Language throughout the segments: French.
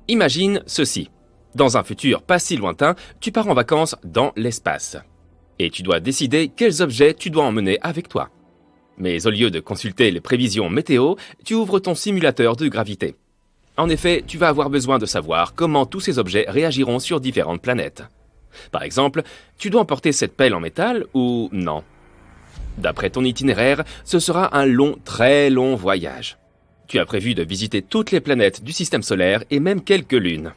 Imagine ceci. Dans un futur pas si lointain, tu pars en vacances dans l'espace. Et tu dois décider quels objets tu dois emmener avec toi. Mais au lieu de consulter les prévisions météo, tu ouvres ton simulateur de gravité. En effet, tu vas avoir besoin de savoir comment tous ces objets réagiront sur différentes planètes. Par exemple, tu dois emporter cette pelle en métal ou non? D'après ton itinéraire, ce sera un long, très long voyage. Tu as prévu de visiter toutes les planètes du système solaire et même quelques lunes.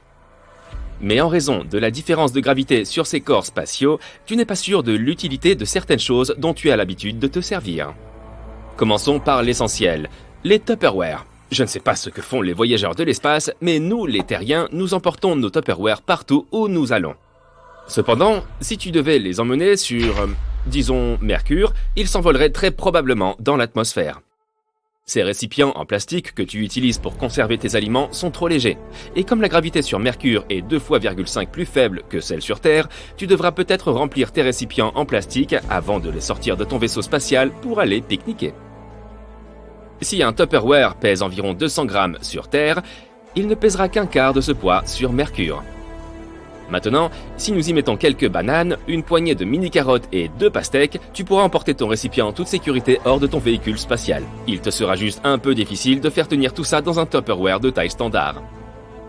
Mais en raison de la différence de gravité sur ces corps spatiaux, tu n'es pas sûr de l'utilité de certaines choses dont tu as l'habitude de te servir. Commençons par l'essentiel, les Tupperware. Je ne sais pas ce que font les voyageurs de l'espace, mais nous, les terriens, nous emportons nos Tupperware partout où nous allons. Cependant, si tu devais les emmener sur, disons, Mercure, ils s'envoleraient très probablement dans l'atmosphère. Ces récipients en plastique que tu utilises pour conserver tes aliments sont trop légers. Et comme la gravité sur Mercure est 2,5 fois plus faible que celle sur Terre, tu devras peut-être remplir tes récipients en plastique avant de les sortir de ton vaisseau spatial pour aller pique-niquer. Si un Tupperware pèse environ 200 grammes sur Terre, il ne pèsera qu'un quart de ce poids sur Mercure. Maintenant, si nous y mettons quelques bananes, une poignée de mini-carottes et 2 pastèques, tu pourras emporter ton récipient en toute sécurité hors de ton véhicule spatial. Il te sera juste un peu difficile de faire tenir tout ça dans un Tupperware de taille standard.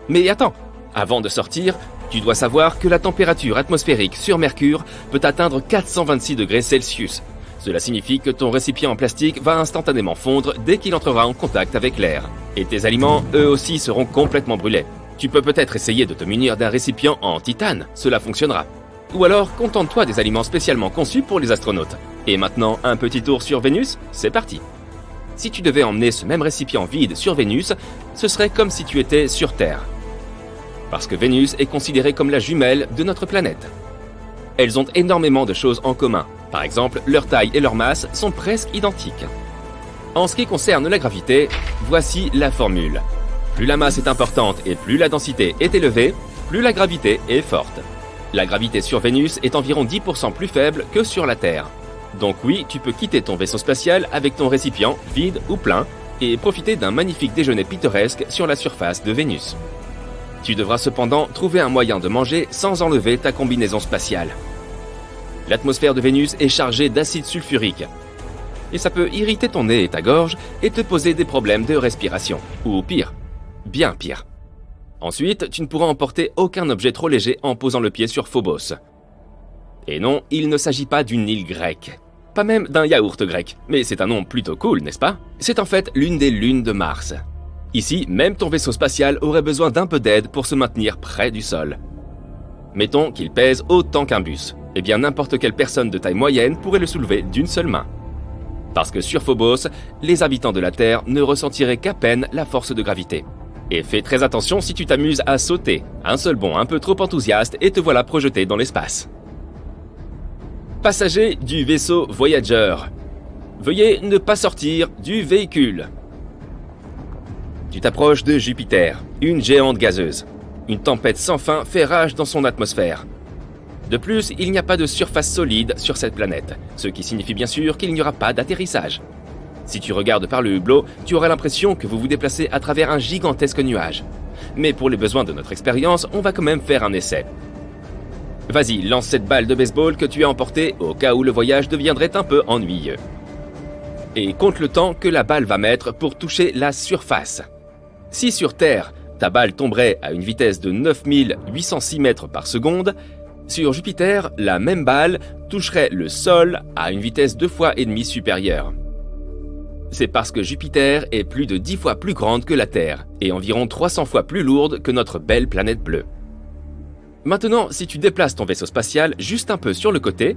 Mais attends, avant de sortir, tu dois savoir que la température atmosphérique sur Mercure peut atteindre 426 degrés Celsius. Cela signifie que ton récipient en plastique va instantanément fondre dès qu'il entrera en contact avec l'air. Et tes aliments, eux aussi, seront complètement brûlés. Tu peux peut-être essayer de te munir d'un récipient en titane, cela fonctionnera. Ou alors, contente-toi des aliments spécialement conçus pour les astronautes. Et maintenant, un petit tour sur Vénus, c'est parti. Si tu devais emmener ce même récipient vide sur Vénus, ce serait comme si tu étais sur Terre. Parce que Vénus est considérée comme la jumelle de notre planète. Elles ont énormément de choses en commun. Par exemple, leur taille et leur masse sont presque identiques. En ce qui concerne la gravité, voici la formule. Plus la masse est importante et plus la densité est élevée, plus la gravité est forte. La gravité sur Vénus est environ 10% plus faible que sur la Terre. Donc oui, tu peux quitter ton vaisseau spatial avec ton récipient, vide ou plein, et profiter d'un magnifique déjeuner pittoresque sur la surface de Vénus. Tu devras cependant trouver un moyen de manger sans enlever ta combinaison spatiale. L'atmosphère de Vénus est chargée d'acide sulfurique. Et ça peut irriter ton nez et ta gorge et te poser des problèmes de respiration. Ou pire. Bien pire. Ensuite, tu ne pourras emporter aucun objet trop léger en posant le pied sur Phobos. Et non, il ne s'agit pas d'une île grecque. Pas même d'un yaourt grec, mais c'est un nom plutôt cool, n'est-ce pas? C'est en fait l'une des lunes de Mars. Ici, même ton vaisseau spatial aurait besoin d'un peu d'aide pour se maintenir près du sol. Mettons qu'il pèse autant qu'un bus. Eh bien, n'importe quelle personne de taille moyenne pourrait le soulever d'une seule main. Parce que sur Phobos, les habitants de la Terre ne ressentiraient qu'à peine la force de gravité. Et fais très attention si tu t'amuses à sauter. Un seul bond un peu trop enthousiaste et te voilà projeté dans l'espace. Passagers du vaisseau Voyager. Veuillez ne pas sortir du véhicule. Tu t'approches de Jupiter, une géante gazeuse. Une tempête sans fin fait rage dans son atmosphère. De plus, il n'y a pas de surface solide sur cette planète, ce qui signifie bien sûr qu'il n'y aura pas d'atterrissage. Si tu regardes par le hublot, tu auras l'impression que vous vous déplacez à travers un gigantesque nuage. Mais pour les besoins de notre expérience, on va quand même faire un essai. Vas-y, lance cette balle de baseball que tu as emportée au cas où le voyage deviendrait un peu ennuyeux. Et compte le temps que la balle va mettre pour toucher la surface. Si sur Terre, ta balle tomberait à une vitesse de 9806 mètres par seconde, sur Jupiter, la même balle toucherait le sol à une vitesse 2,5 fois supérieure. C'est parce que Jupiter est plus de 10 fois plus grande que la Terre et environ 300 fois plus lourde que notre belle planète bleue. Maintenant, si tu déplaces ton vaisseau spatial juste un peu sur le côté,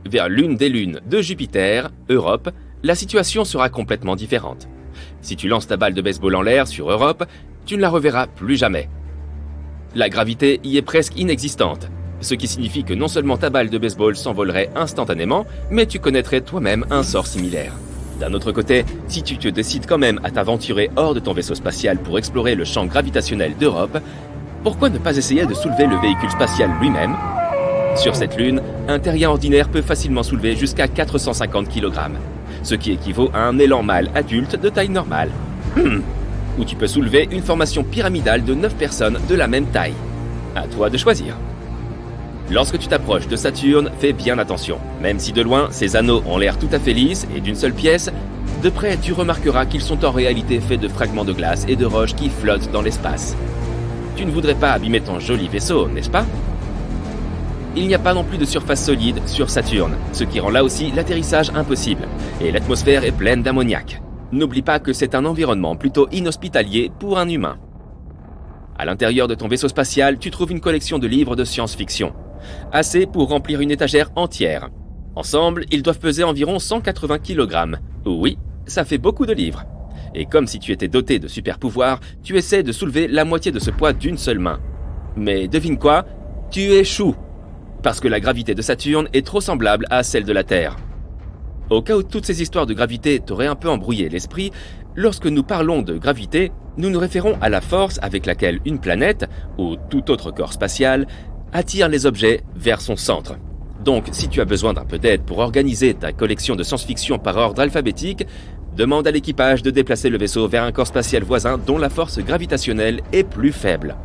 vers l'une des lunes de Jupiter, Europe, la situation sera complètement différente. Si tu lances ta balle de baseball en l'air sur Europe, tu ne la reverras plus jamais. La gravité y est presque inexistante, ce qui signifie que non seulement ta balle de baseball s'envolerait instantanément, mais tu connaîtrais toi-même un sort similaire. D'un autre côté, si tu te décides quand même à t'aventurer hors de ton vaisseau spatial pour explorer le champ gravitationnel d'Europe, pourquoi ne pas essayer de soulever le véhicule spatial lui-même? Sur cette lune, un terrien ordinaire peut facilement soulever jusqu'à 450 kg, ce qui équivaut à un élan mâle adulte de taille normale. ou tu peux soulever une formation pyramidale de 9 personnes de la même taille. À toi de choisir. Lorsque tu t'approches de Saturne, fais bien attention. Même si de loin, ses anneaux ont l'air tout à fait lisses et d'une seule pièce, de près tu remarqueras qu'ils sont en réalité faits de fragments de glace et de roches qui flottent dans l'espace. Tu ne voudrais pas abîmer ton joli vaisseau, n'est-ce pas? Il n'y a pas non plus de surface solide sur Saturne, ce qui rend là aussi l'atterrissage impossible, et l'atmosphère est pleine d'ammoniac. N'oublie pas que c'est un environnement plutôt inhospitalier pour un humain. À l'intérieur de ton vaisseau spatial, tu trouves une collection de livres de science-fiction. Assez pour remplir une étagère entière. Ensemble, ils doivent peser environ 180 kg. Oui, ça fait beaucoup de livres. Et comme si tu étais doté de super pouvoirs, tu essaies de soulever la moitié de ce poids d'une seule main. Mais devine quoi? Tu échoues. Parce que la gravité de Saturne est trop semblable à celle de la Terre. Au cas où toutes ces histoires de gravité t'auraient un peu embrouillé l'esprit, lorsque nous parlons de gravité, nous nous référons à la force avec laquelle une planète, ou tout autre corps spatial, attire les objets vers son centre. Donc, si tu as besoin d'un peu d'aide pour organiser ta collection de science-fiction par ordre alphabétique, demande à l'équipage de déplacer le vaisseau vers un corps spatial voisin dont la force gravitationnelle est plus faible.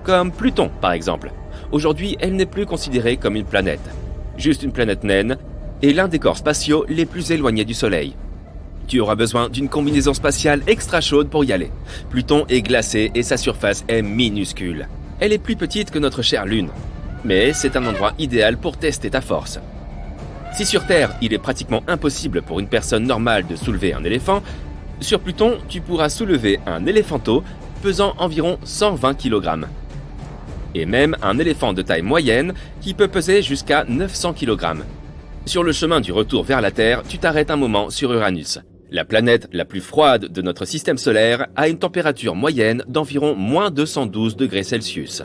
Comme Pluton, par exemple. Aujourd'hui, elle n'est plus considérée comme une planète. Juste une planète naine, et l'un des corps spatiaux les plus éloignés du Soleil. Tu auras besoin d'une combinaison spatiale extra chaude pour y aller. Pluton est glacé et sa surface est minuscule. Elle est plus petite que notre chère Lune. Mais c'est un endroit idéal pour tester ta force. Si sur Terre, il est pratiquement impossible pour une personne normale de soulever un éléphant, sur Pluton, tu pourras soulever un éléphanto pesant environ 120 kg. Et même un éléphant de taille moyenne qui peut peser jusqu'à 900 kg. Sur le chemin du retour vers la Terre, tu t'arrêtes un moment sur Uranus. La planète la plus froide de notre système solaire a une température moyenne d'environ moins 212 degrés Celsius.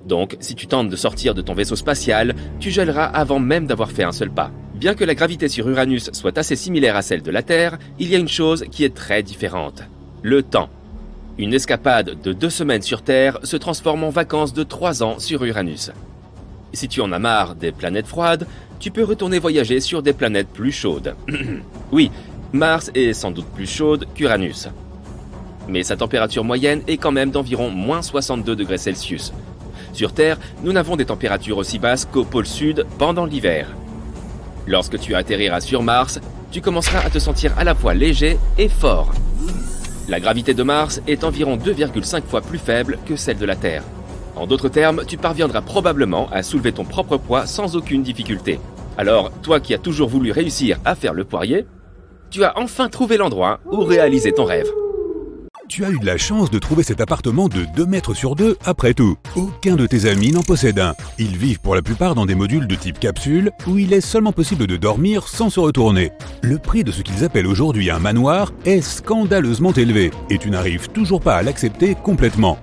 Donc, si tu tentes de sortir de ton vaisseau spatial, tu gèleras avant même d'avoir fait un seul pas. Bien que la gravité sur Uranus soit assez similaire à celle de la Terre, il y a une chose qui est très différente. Le temps. Une escapade de 2 semaines sur Terre se transforme en vacances de 3 ans sur Uranus. Si tu en as marre des planètes froides, tu peux retourner voyager sur des planètes plus chaudes. Oui, Mars est sans doute plus chaude qu'Uranus. Mais sa température moyenne est quand même d'environ moins 62 degrés Celsius. Sur Terre, nous n'avons des températures aussi basses qu'au pôle Sud pendant l'hiver. Lorsque tu atterriras sur Mars, tu commenceras à te sentir à la fois léger et fort. La gravité de Mars est environ 2,5 fois plus faible que celle de la Terre. En d'autres termes, tu parviendras probablement à soulever ton propre poids sans aucune difficulté. Alors, toi qui as toujours voulu réussir à faire le poirier, tu as enfin trouvé l'endroit où réaliser ton rêve. Tu as eu de la chance de trouver cet appartement de 2 mètres sur 2 après tout. Aucun de tes amis n'en possède un. Ils vivent pour la plupart dans des modules de type capsule où il est seulement possible de dormir sans se retourner. Le prix de ce qu'ils appellent aujourd'hui un manoir est scandaleusement élevé et tu n'arrives toujours pas à l'accepter complètement.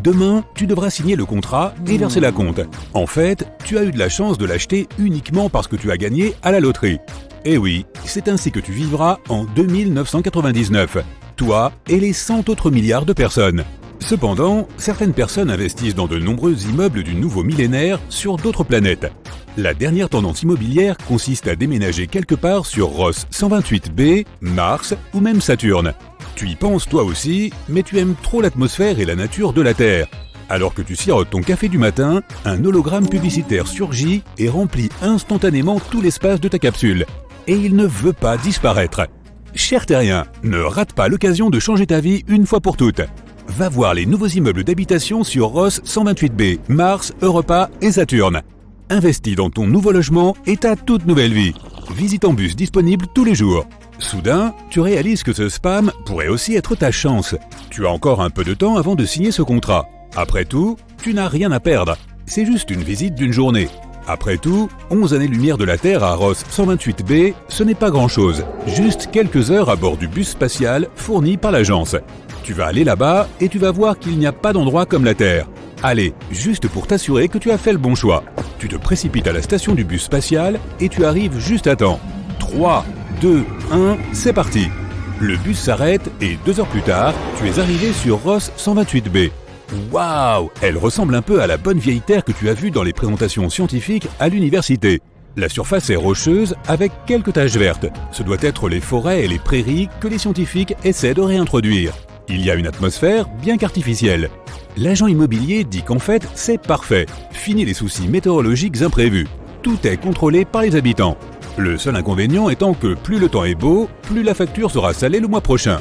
Demain, tu devras signer le contrat et verser la compte. En fait, tu as eu de la chance de l'acheter uniquement parce que tu as gagné à la loterie. Et oui, c'est ainsi que tu vivras en 2999. Toi et les 100 autres milliards de personnes. Cependant, certaines personnes investissent dans de nombreux immeubles du nouveau millénaire sur d'autres planètes. La dernière tendance immobilière consiste à déménager quelque part sur Ross 128b, Mars ou même Saturne. Tu y penses toi aussi, mais tu aimes trop l'atmosphère et la nature de la Terre. Alors que tu sirotes ton café du matin, un hologramme publicitaire surgit et remplit instantanément tout l'espace de ta capsule. Et il ne veut pas disparaître. Cher terrien, ne rate pas l'occasion de changer ta vie une fois pour toutes. Va voir les nouveaux immeubles d'habitation sur Ross 128b, Mars, Europa et Saturne. Investis dans ton nouveau logement et ta toute nouvelle vie. Visite en bus disponible tous les jours. Soudain, tu réalises que ce spam pourrait aussi être ta chance. Tu as encore un peu de temps avant de signer ce contrat. Après tout, tu n'as rien à perdre. C'est juste une visite d'une journée. Après tout, 11 années-lumière de la Terre à Ross 128b, ce n'est pas grand-chose. Juste quelques heures à bord du bus spatial fourni par l'agence. Tu vas aller là-bas et tu vas voir qu'il n'y a pas d'endroit comme la Terre. Allez, juste pour t'assurer que tu as fait le bon choix. Tu te précipites à la station du bus spatial et tu arrives juste à temps. 3, 2, 1, c'est parti. Le bus s'arrête et 2 heures plus tard, tu es arrivé sur Ross 128b. Waouh! Elle ressemble un peu à la bonne vieille Terre que tu as vue dans les présentations scientifiques à l'université. La surface est rocheuse avec quelques taches vertes. Ce doit être les forêts et les prairies que les scientifiques essaient de réintroduire. Il y a une atmosphère bien qu'artificielle. L'agent immobilier dit qu'en fait, c'est parfait. Fini les soucis météorologiques imprévus. Tout est contrôlé par les habitants. Le seul inconvénient étant que plus le temps est beau, plus la facture sera salée le mois prochain.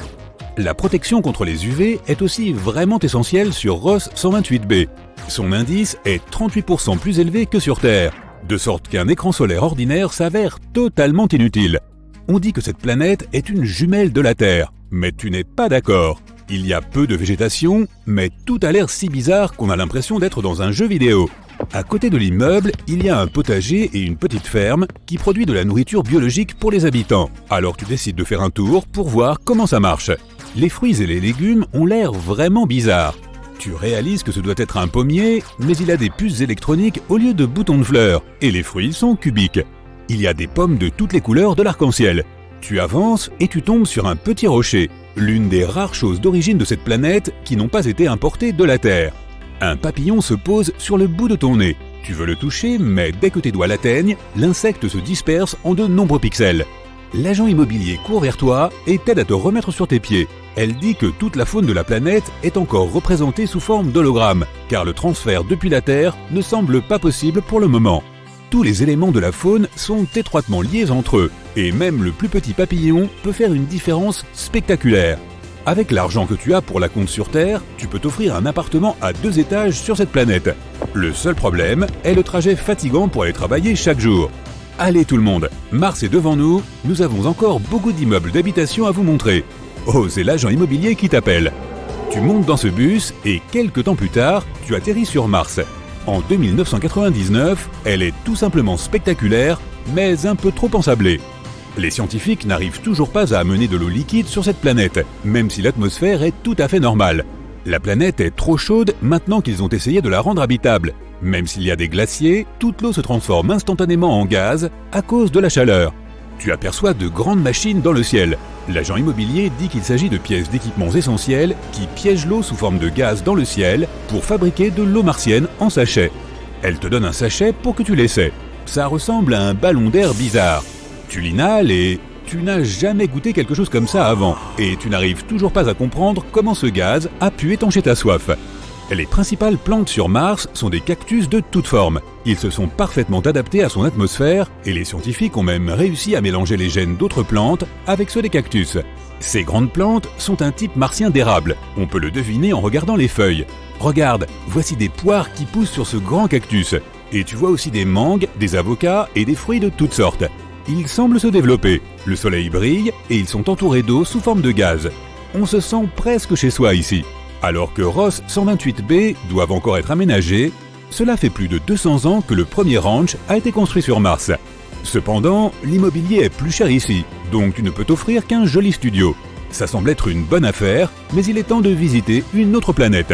La protection contre les UV est aussi vraiment essentielle sur Ross 128b. Son indice est 38% plus élevé que sur Terre, de sorte qu'un écran solaire ordinaire s'avère totalement inutile. On dit que cette planète est une jumelle de la Terre, mais tu n'es pas d'accord. Il y a peu de végétation, mais tout a l'air si bizarre qu'on a l'impression d'être dans un jeu vidéo. À côté de l'immeuble, il y a un potager et une petite ferme qui produit de la nourriture biologique pour les habitants. Alors tu décides de faire un tour pour voir comment ça marche. Les fruits et les légumes ont l'air vraiment bizarres. Tu réalises que ce doit être un pommier, mais il a des puces électroniques au lieu de boutons de fleurs, et les fruits sont cubiques. Il y a des pommes de toutes les couleurs de l'arc-en-ciel. Tu avances et tu tombes sur un petit rocher, l'une des rares choses d'origine de cette planète qui n'ont pas été importées de la Terre. Un papillon se pose sur le bout de ton nez. Tu veux le toucher, mais dès que tes doigts l'atteignent, l'insecte se disperse en de nombreux pixels. L'agent immobilier court vers toi et t'aide à te remettre sur tes pieds. Elle dit que toute la faune de la planète est encore représentée sous forme d'hologramme, car le transfert depuis la Terre ne semble pas possible pour le moment. Tous les éléments de la faune sont étroitement liés entre eux, et même le plus petit papillon peut faire une différence spectaculaire. Avec l'argent que tu as pour la compte sur Terre, tu peux t'offrir un appartement à 2 étages sur cette planète. Le seul problème est le trajet fatigant pour aller travailler chaque jour. Allez tout le monde, Mars est devant nous, nous avons encore beaucoup d'immeubles d'habitation à vous montrer. Oh, c'est l'agent immobilier qui t'appelle. Tu montes dans ce bus et quelques temps plus tard, tu atterris sur Mars. En 2999, elle est tout simplement spectaculaire, mais un peu trop ensablée. Les scientifiques n'arrivent toujours pas à amener de l'eau liquide sur cette planète, même si l'atmosphère est tout à fait normale. La planète est trop chaude maintenant qu'ils ont essayé de la rendre habitable. Même s'il y a des glaciers, toute l'eau se transforme instantanément en gaz à cause de la chaleur. Tu aperçois de grandes machines dans le ciel. L'agent immobilier dit qu'il s'agit de pièces d'équipements essentiels qui piègent l'eau sous forme de gaz dans le ciel pour fabriquer de l'eau martienne en sachet. Elle te donne un sachet pour que tu l'essaies. Ça ressemble à un ballon d'air bizarre. Tu l'inhales et tu n'as jamais goûté quelque chose comme ça avant. Et tu n'arrives toujours pas à comprendre comment ce gaz a pu étancher ta soif. Les principales plantes sur Mars sont des cactus de toutes formes. Ils se sont parfaitement adaptés à son atmosphère et les scientifiques ont même réussi à mélanger les gènes d'autres plantes avec ceux des cactus. Ces grandes plantes sont un type martien d'érable. On peut le deviner en regardant les feuilles. Regarde, voici des poires qui poussent sur ce grand cactus. Et tu vois aussi des mangues, des avocats et des fruits de toutes sortes. Ils semblent se développer. Le soleil brille et ils sont entourés d'eau sous forme de gaz. On se sent presque chez soi ici. Alors que Ross 128b doivent encore être aménagés, cela fait plus de 200 ans que le premier ranch a été construit sur Mars. Cependant, l'immobilier est plus cher ici, donc tu ne peux t'offrir qu'un joli studio. Ça semble être une bonne affaire, mais il est temps de visiter une autre planète.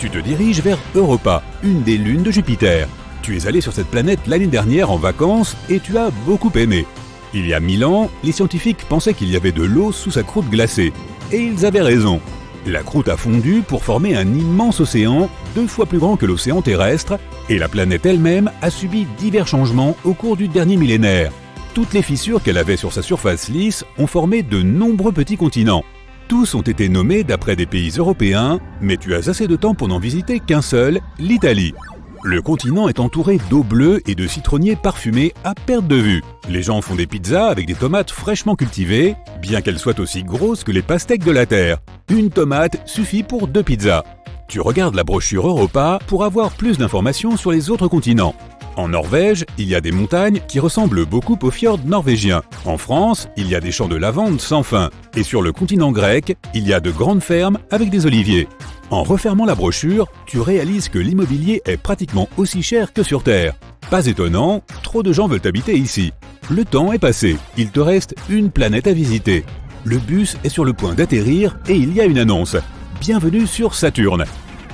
Tu te diriges vers Europa, une des lunes de Jupiter. Tu es allé sur cette planète l'année dernière en vacances et tu as beaucoup aimé. Il y a 1000 ans, les scientifiques pensaient qu'il y avait de l'eau sous sa croûte glacée. Et ils avaient raison. La croûte a fondu pour former un immense océan, 2 fois plus grand que l'océan terrestre, et la planète elle-même a subi divers changements au cours du dernier millénaire. Toutes les fissures qu'elle avait sur sa surface lisse ont formé de nombreux petits continents. Tous ont été nommés d'après des pays européens, mais tu as assez de temps pour n'en visiter qu'un seul, l'Italie. Le continent est entouré d'eau bleue et de citronniers parfumés à perte de vue. Les gens font des pizzas avec des tomates fraîchement cultivées, bien qu'elles soient aussi grosses que les pastèques de la Terre. Une tomate suffit pour 2 pizzas. Tu regardes la brochure Europa pour avoir plus d'informations sur les autres continents. En Norvège, il y a des montagnes qui ressemblent beaucoup aux fjords norvégiens. En France, il y a des champs de lavande sans fin. Et sur le continent grec, il y a de grandes fermes avec des oliviers. En refermant la brochure, tu réalises que l'immobilier est pratiquement aussi cher que sur Terre. Pas étonnant, trop de gens veulent habiter ici. Le temps est passé, il te reste une planète à visiter. Le bus est sur le point d'atterrir et il y a une annonce. Bienvenue sur Saturne.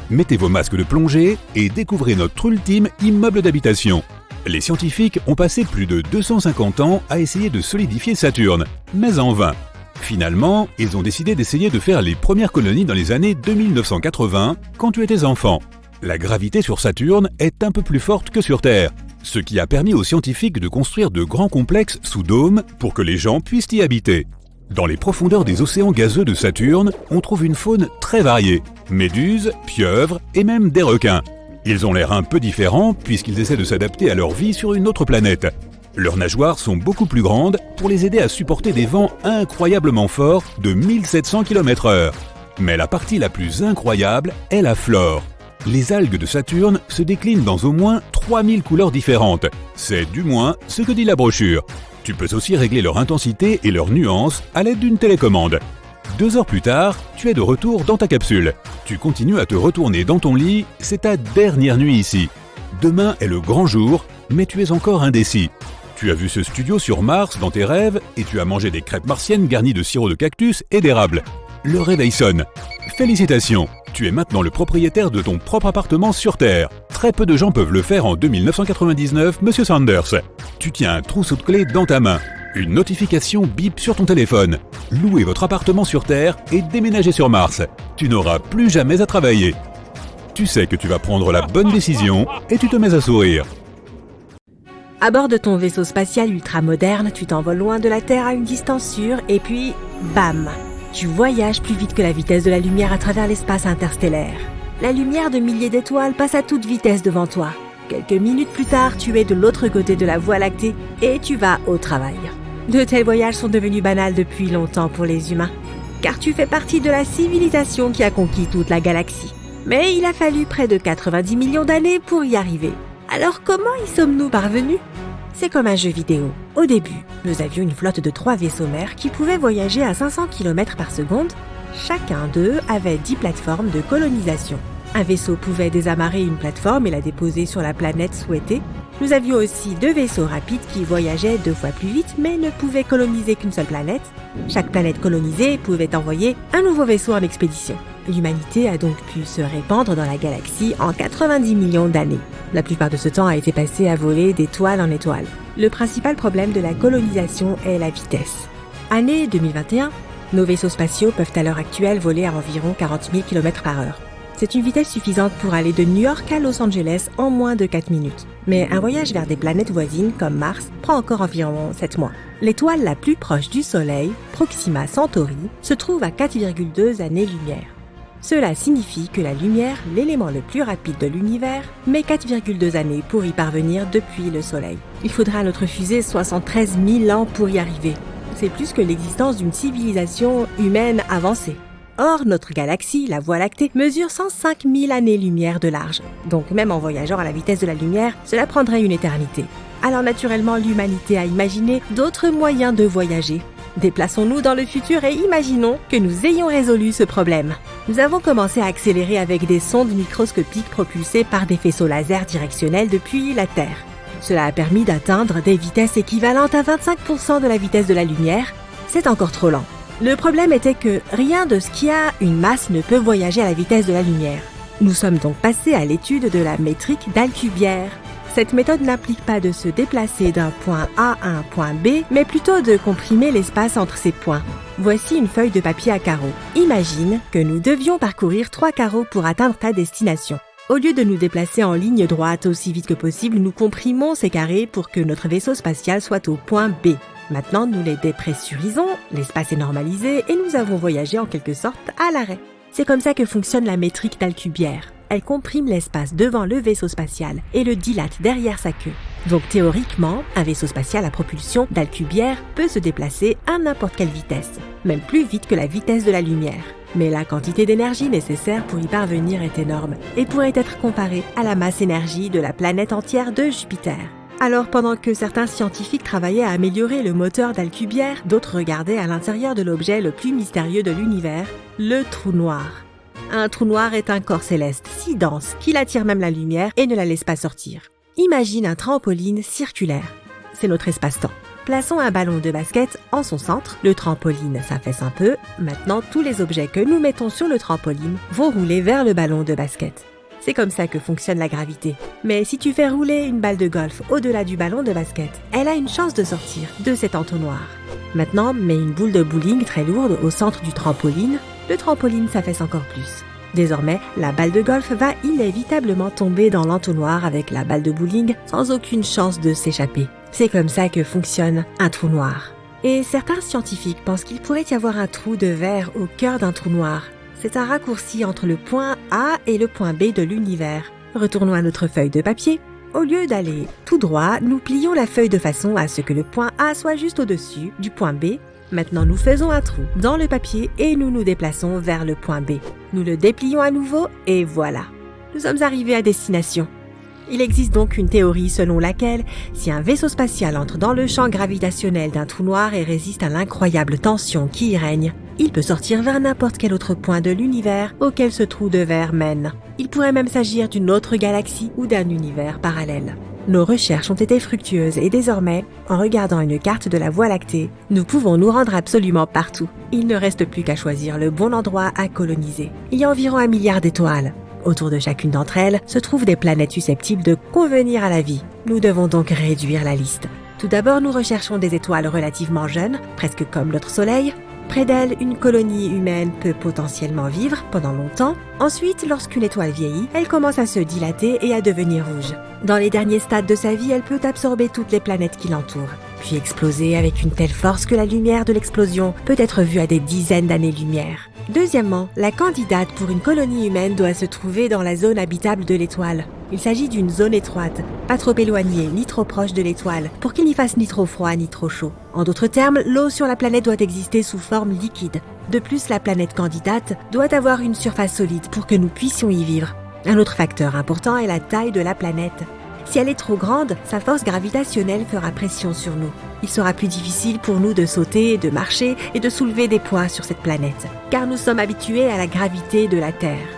Mettez vos masques de plongée et découvrez notre ultime immeuble d'habitation. Les scientifiques ont passé plus de 250 ans à essayer de solidifier Saturne, mais en vain. Finalement, ils ont décidé d'essayer de faire les premières colonies dans les années 2980, quand tu étais enfant. La gravité sur Saturne est un peu plus forte que sur Terre, ce qui a permis aux scientifiques de construire de grands complexes sous dôme pour que les gens puissent y habiter. Dans les profondeurs des océans gazeux de Saturne, on trouve une faune très variée. Méduses, pieuvres et même des requins. Ils ont l'air un peu différents puisqu'ils essaient de s'adapter à leur vie sur une autre planète. Leurs nageoires sont beaucoup plus grandes pour les aider à supporter des vents incroyablement forts de 1700 km/h. Mais la partie la plus incroyable est la flore. Les algues de Saturne se déclinent dans au moins 3000 couleurs différentes. C'est du moins ce que dit la brochure. Tu peux aussi régler leur intensité et leur nuance à l'aide d'une télécommande. 2 heures plus tard, tu es de retour dans ta capsule. Tu continues à te retourner dans ton lit, c'est ta dernière nuit ici. Demain est le grand jour, mais tu es encore indécis. Tu as vu ce studio sur Mars dans tes rêves et tu as mangé des crêpes martiennes garnies de sirop de cactus et d'érable. Le réveil sonne. Félicitations, tu es maintenant le propriétaire de ton propre appartement sur Terre. Très peu de gens peuvent le faire en 2999, Monsieur Sanders. Tu tiens un trousseau de clés dans ta main. Une notification bip sur ton téléphone. Louez votre appartement sur Terre et déménagez sur Mars. Tu n'auras plus jamais à travailler. Tu sais que tu vas prendre la bonne décision et tu te mets à sourire. À bord de ton vaisseau spatial ultra moderne, tu t'envoles loin de la Terre à une distance sûre et puis, bam! Tu voyages plus vite que la vitesse de la lumière à travers l'espace interstellaire. La lumière de milliers d'étoiles passe à toute vitesse devant toi. Quelques minutes plus tard, tu es de l'autre côté de la Voie lactée et tu vas au travail. De tels voyages sont devenus banals depuis longtemps pour les humains, car tu fais partie de la civilisation qui a conquis toute la galaxie. Mais il a fallu près de 90 millions d'années pour y arriver. Alors comment y sommes-nous parvenus ? C'est comme un jeu vidéo. Au début, nous avions une flotte de 3 vaisseaux mères qui pouvaient voyager à 500 km par seconde. Chacun d'eux avait 10 plateformes de colonisation. Un vaisseau pouvait désamarrer une plateforme et la déposer sur la planète souhaitée. Nous avions aussi 2 vaisseaux rapides qui voyageaient 2 fois plus vite mais ne pouvaient coloniser qu'une seule planète. Chaque planète colonisée pouvait envoyer un nouveau vaisseau en expédition. L'humanité a donc pu se répandre dans la galaxie en 90 millions d'années. La plupart de ce temps a été passé à voler d'étoile en étoile. Le principal problème de la colonisation est la vitesse. Année 2021, nos vaisseaux spatiaux peuvent à l'heure actuelle voler à environ 40 000 km/h. C'est une vitesse suffisante pour aller de New York à Los Angeles en moins de 4 minutes. Mais un voyage vers des planètes voisines comme Mars prend encore environ 7 mois. L'étoile la plus proche du Soleil, Proxima Centauri, se trouve à 4,2 années-lumière. Cela signifie que la lumière, l'élément le plus rapide de l'univers, met 4,2 années pour y parvenir depuis le Soleil. Il faudra à notre fusée 73 000 ans pour y arriver. C'est plus que l'existence d'une civilisation humaine avancée. Or, notre galaxie, la Voie lactée, mesure 105 000 années-lumière de large. Donc même en voyageant à la vitesse de la lumière, cela prendrait une éternité. Alors naturellement, l'humanité a imaginé d'autres moyens de voyager. Déplaçons-nous dans le futur et imaginons que nous ayons résolu ce problème. Nous avons commencé à accélérer avec des sondes microscopiques propulsées par des faisceaux laser directionnels depuis la Terre. Cela a permis d'atteindre des vitesses équivalentes à 25% de la vitesse de la lumière. C'est encore trop lent. Le problème était que rien de ce qui a une masse ne peut voyager à la vitesse de la lumière. Nous sommes donc passés à l'étude de la métrique d'Alcubierre. Cette méthode n'implique pas de se déplacer d'un point A à un point B, mais plutôt de comprimer l'espace entre ces points. Voici une feuille de papier à carreaux. Imagine que nous devions parcourir 3 carreaux pour atteindre ta destination. Au lieu de nous déplacer en ligne droite aussi vite que possible, nous comprimons ces carrés pour que notre vaisseau spatial soit au point B. Maintenant, nous les dépressurisons, l'espace est normalisé et nous avons voyagé en quelque sorte à l'arrêt. C'est comme ça que fonctionne la métrique d'Alcubierre. Elle comprime l'espace devant le vaisseau spatial et le dilate derrière sa queue. Donc théoriquement, un vaisseau spatial à propulsion d'Alcubierre peut se déplacer à n'importe quelle vitesse, même plus vite que la vitesse de la lumière. Mais la quantité d'énergie nécessaire pour y parvenir est énorme et pourrait être comparée à la masse énergie de la planète entière de Jupiter. Alors pendant que certains scientifiques travaillaient à améliorer le moteur d'Alcubierre, d'autres regardaient à l'intérieur de l'objet le plus mystérieux de l'univers, le trou noir. Un trou noir est un corps céleste si dense qu'il attire même la lumière et ne la laisse pas sortir. Imagine un trampoline circulaire. C'est notre espace-temps. Plaçons un ballon de basket en son centre. Le trampoline s'affaisse un peu. Maintenant, tous les objets que nous mettons sur le trampoline vont rouler vers le ballon de basket. C'est comme ça que fonctionne la gravité. Mais si tu fais rouler une balle de golf au-delà du ballon de basket, elle a une chance de sortir de cet entonnoir. Maintenant, mets une boule de bowling très lourde au centre du trampoline. Le trampoline s'affaisse encore plus. Désormais, la balle de golf va inévitablement tomber dans l'entonnoir avec la balle de bowling sans aucune chance de s'échapper. C'est comme ça que fonctionne un trou noir. Et certains scientifiques pensent qu'il pourrait y avoir un trou de verre au cœur d'un trou noir. C'est un raccourci entre le point A et le point B de l'univers. Retournons à notre feuille de papier. Au lieu d'aller tout droit, nous plions la feuille de façon à ce que le point A soit juste au-dessus du point B. Maintenant, nous faisons un trou dans le papier et nous nous déplaçons vers le point B. Nous le déplions à nouveau et voilà. Nous sommes arrivés à destination. Il existe donc une théorie selon laquelle, si un vaisseau spatial entre dans le champ gravitationnel d'un trou noir et résiste à l'incroyable tension qui y règne, il peut sortir vers n'importe quel autre point de l'univers auquel ce trou de verre mène. Il pourrait même s'agir d'une autre galaxie ou d'un univers parallèle. Nos recherches ont été fructueuses et désormais, en regardant une carte de la Voie lactée, nous pouvons nous rendre absolument partout. Il ne reste plus qu'à choisir le bon endroit à coloniser. Il y a environ 1 milliard d'étoiles. Autour de chacune d'entre elles se trouvent des planètes susceptibles de convenir à la vie. Nous devons donc réduire la liste. Tout d'abord, nous recherchons des étoiles relativement jeunes, presque comme notre Soleil. Près d'elles, une colonie humaine peut potentiellement vivre pendant longtemps. Ensuite, lorsqu'une étoile vieillit, elle commence à se dilater et à devenir rouge. Dans les derniers stades de sa vie, elle peut absorber toutes les planètes qui l'entourent, puis exploser avec une telle force que la lumière de l'explosion peut être vue à des dizaines d'années-lumière. Deuxièmement, la candidate pour une colonie humaine doit se trouver dans la zone habitable de l'étoile. Il s'agit d'une zone étroite, pas trop éloignée ni trop proche de l'étoile, pour qu'il n'y fasse ni trop froid ni trop chaud. En d'autres termes, l'eau sur la planète doit exister sous forme liquide. De plus, la planète candidate doit avoir une surface solide pour que nous puissions y vivre. Un autre facteur important est la taille de la planète. Si elle est trop grande, sa force gravitationnelle fera pression sur nous. Il sera plus difficile pour nous de sauter, de marcher et de soulever des poids sur cette planète, car nous sommes habitués à la gravité de la Terre.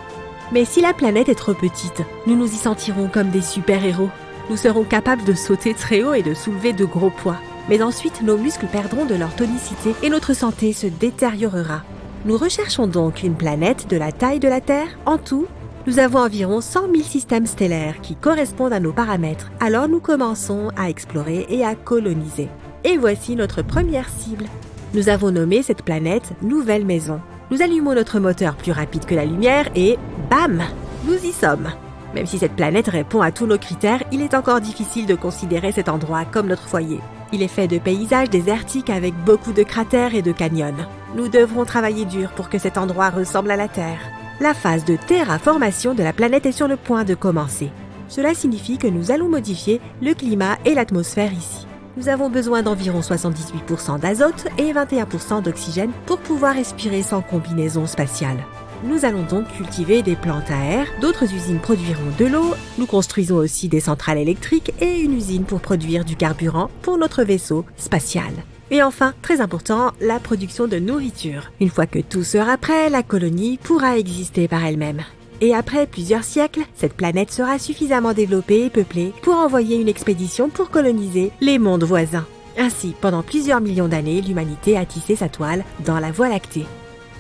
Mais si la planète est trop petite, nous nous y sentirons comme des super-héros. Nous serons capables de sauter très haut et de soulever de gros poids. Mais ensuite, nos muscles perdront de leur tonicité et notre santé se détériorera. Nous recherchons donc une planète de la taille de la Terre. En tout, nous avons environ 100 000 systèmes stellaires qui correspondent à nos paramètres. Alors nous commençons à explorer et à coloniser. Et voici notre première cible. Nous avons nommé cette planète Nouvelle Maison. Nous allumons notre moteur plus rapide que la lumière et bam, nous y sommes. Même si cette planète répond à tous nos critères, il est encore difficile de considérer cet endroit comme notre foyer. Il est fait de paysages désertiques avec beaucoup de cratères et de canyons. Nous devrons travailler dur pour que cet endroit ressemble à la Terre. La phase de terraformation de la planète est sur le point de commencer. Cela signifie que nous allons modifier le climat et l'atmosphère ici. Nous avons besoin d'environ 78% d'azote et 21% d'oxygène pour pouvoir respirer sans combinaison spatiale. Nous allons donc cultiver des plantes à air, d'autres usines produiront de l'eau, nous construisons aussi des centrales électriques et une usine pour produire du carburant pour notre vaisseau spatial. Et enfin, très important, la production de nourriture. Une fois que tout sera prêt, la colonie pourra exister par elle-même. Et après plusieurs siècles, cette planète sera suffisamment développée et peuplée pour envoyer une expédition pour coloniser les mondes voisins. Ainsi, pendant plusieurs millions d'années, l'humanité a tissé sa toile dans la Voie lactée.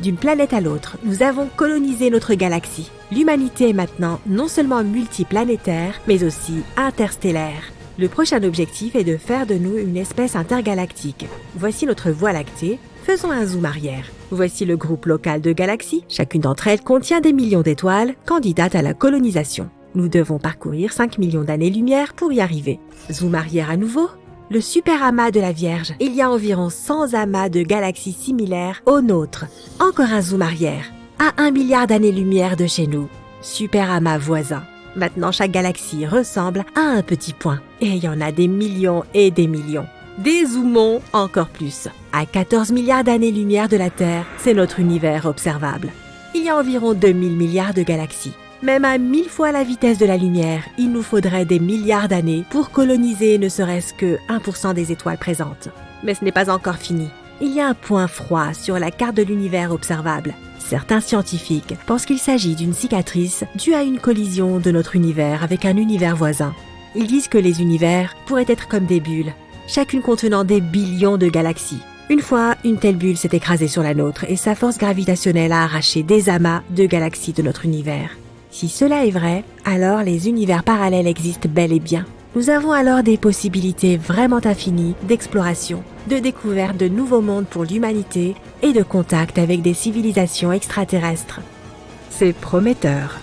D'une planète à l'autre, nous avons colonisé notre galaxie. L'humanité est maintenant non seulement multiplanétaire, mais aussi interstellaire. Le prochain objectif est de faire de nous une espèce intergalactique. Voici notre Voie lactée. Faisons un zoom arrière. Voici le groupe local de galaxies. Chacune d'entre elles contient des millions d'étoiles candidates à la colonisation. Nous devons parcourir 5 millions d'années-lumière pour y arriver. Zoom arrière à nouveau. Le super amas de la Vierge. Il y a environ 100 amas de galaxies similaires aux nôtres. Encore un zoom arrière. À 1 milliard d'années-lumière de chez nous. Super amas voisin. Maintenant, chaque galaxie ressemble à un petit point. Et il y en a des millions et des millions. Dézoomons encore plus. À 14 milliards d'années-lumière de la Terre, c'est notre univers observable. Il y a environ 2000 milliards de galaxies. Même à 1000 fois la vitesse de la lumière, il nous faudrait des milliards d'années pour coloniser ne serait-ce que 1% des étoiles présentes. Mais ce n'est pas encore fini. Il y a un point froid sur la carte de l'univers observable. Certains scientifiques pensent qu'il s'agit d'une cicatrice due à une collision de notre univers avec un univers voisin. Ils disent que les univers pourraient être comme des bulles, chacune contenant des billions de galaxies. Une fois, une telle bulle s'est écrasée sur la nôtre et sa force gravitationnelle a arraché des amas de galaxies de notre univers. Si cela est vrai, alors les univers parallèles existent bel et bien. Nous avons alors des possibilités vraiment infinies d'exploration, de découverte de nouveaux mondes pour l'humanité et de contact avec des civilisations extraterrestres. C'est prometteur.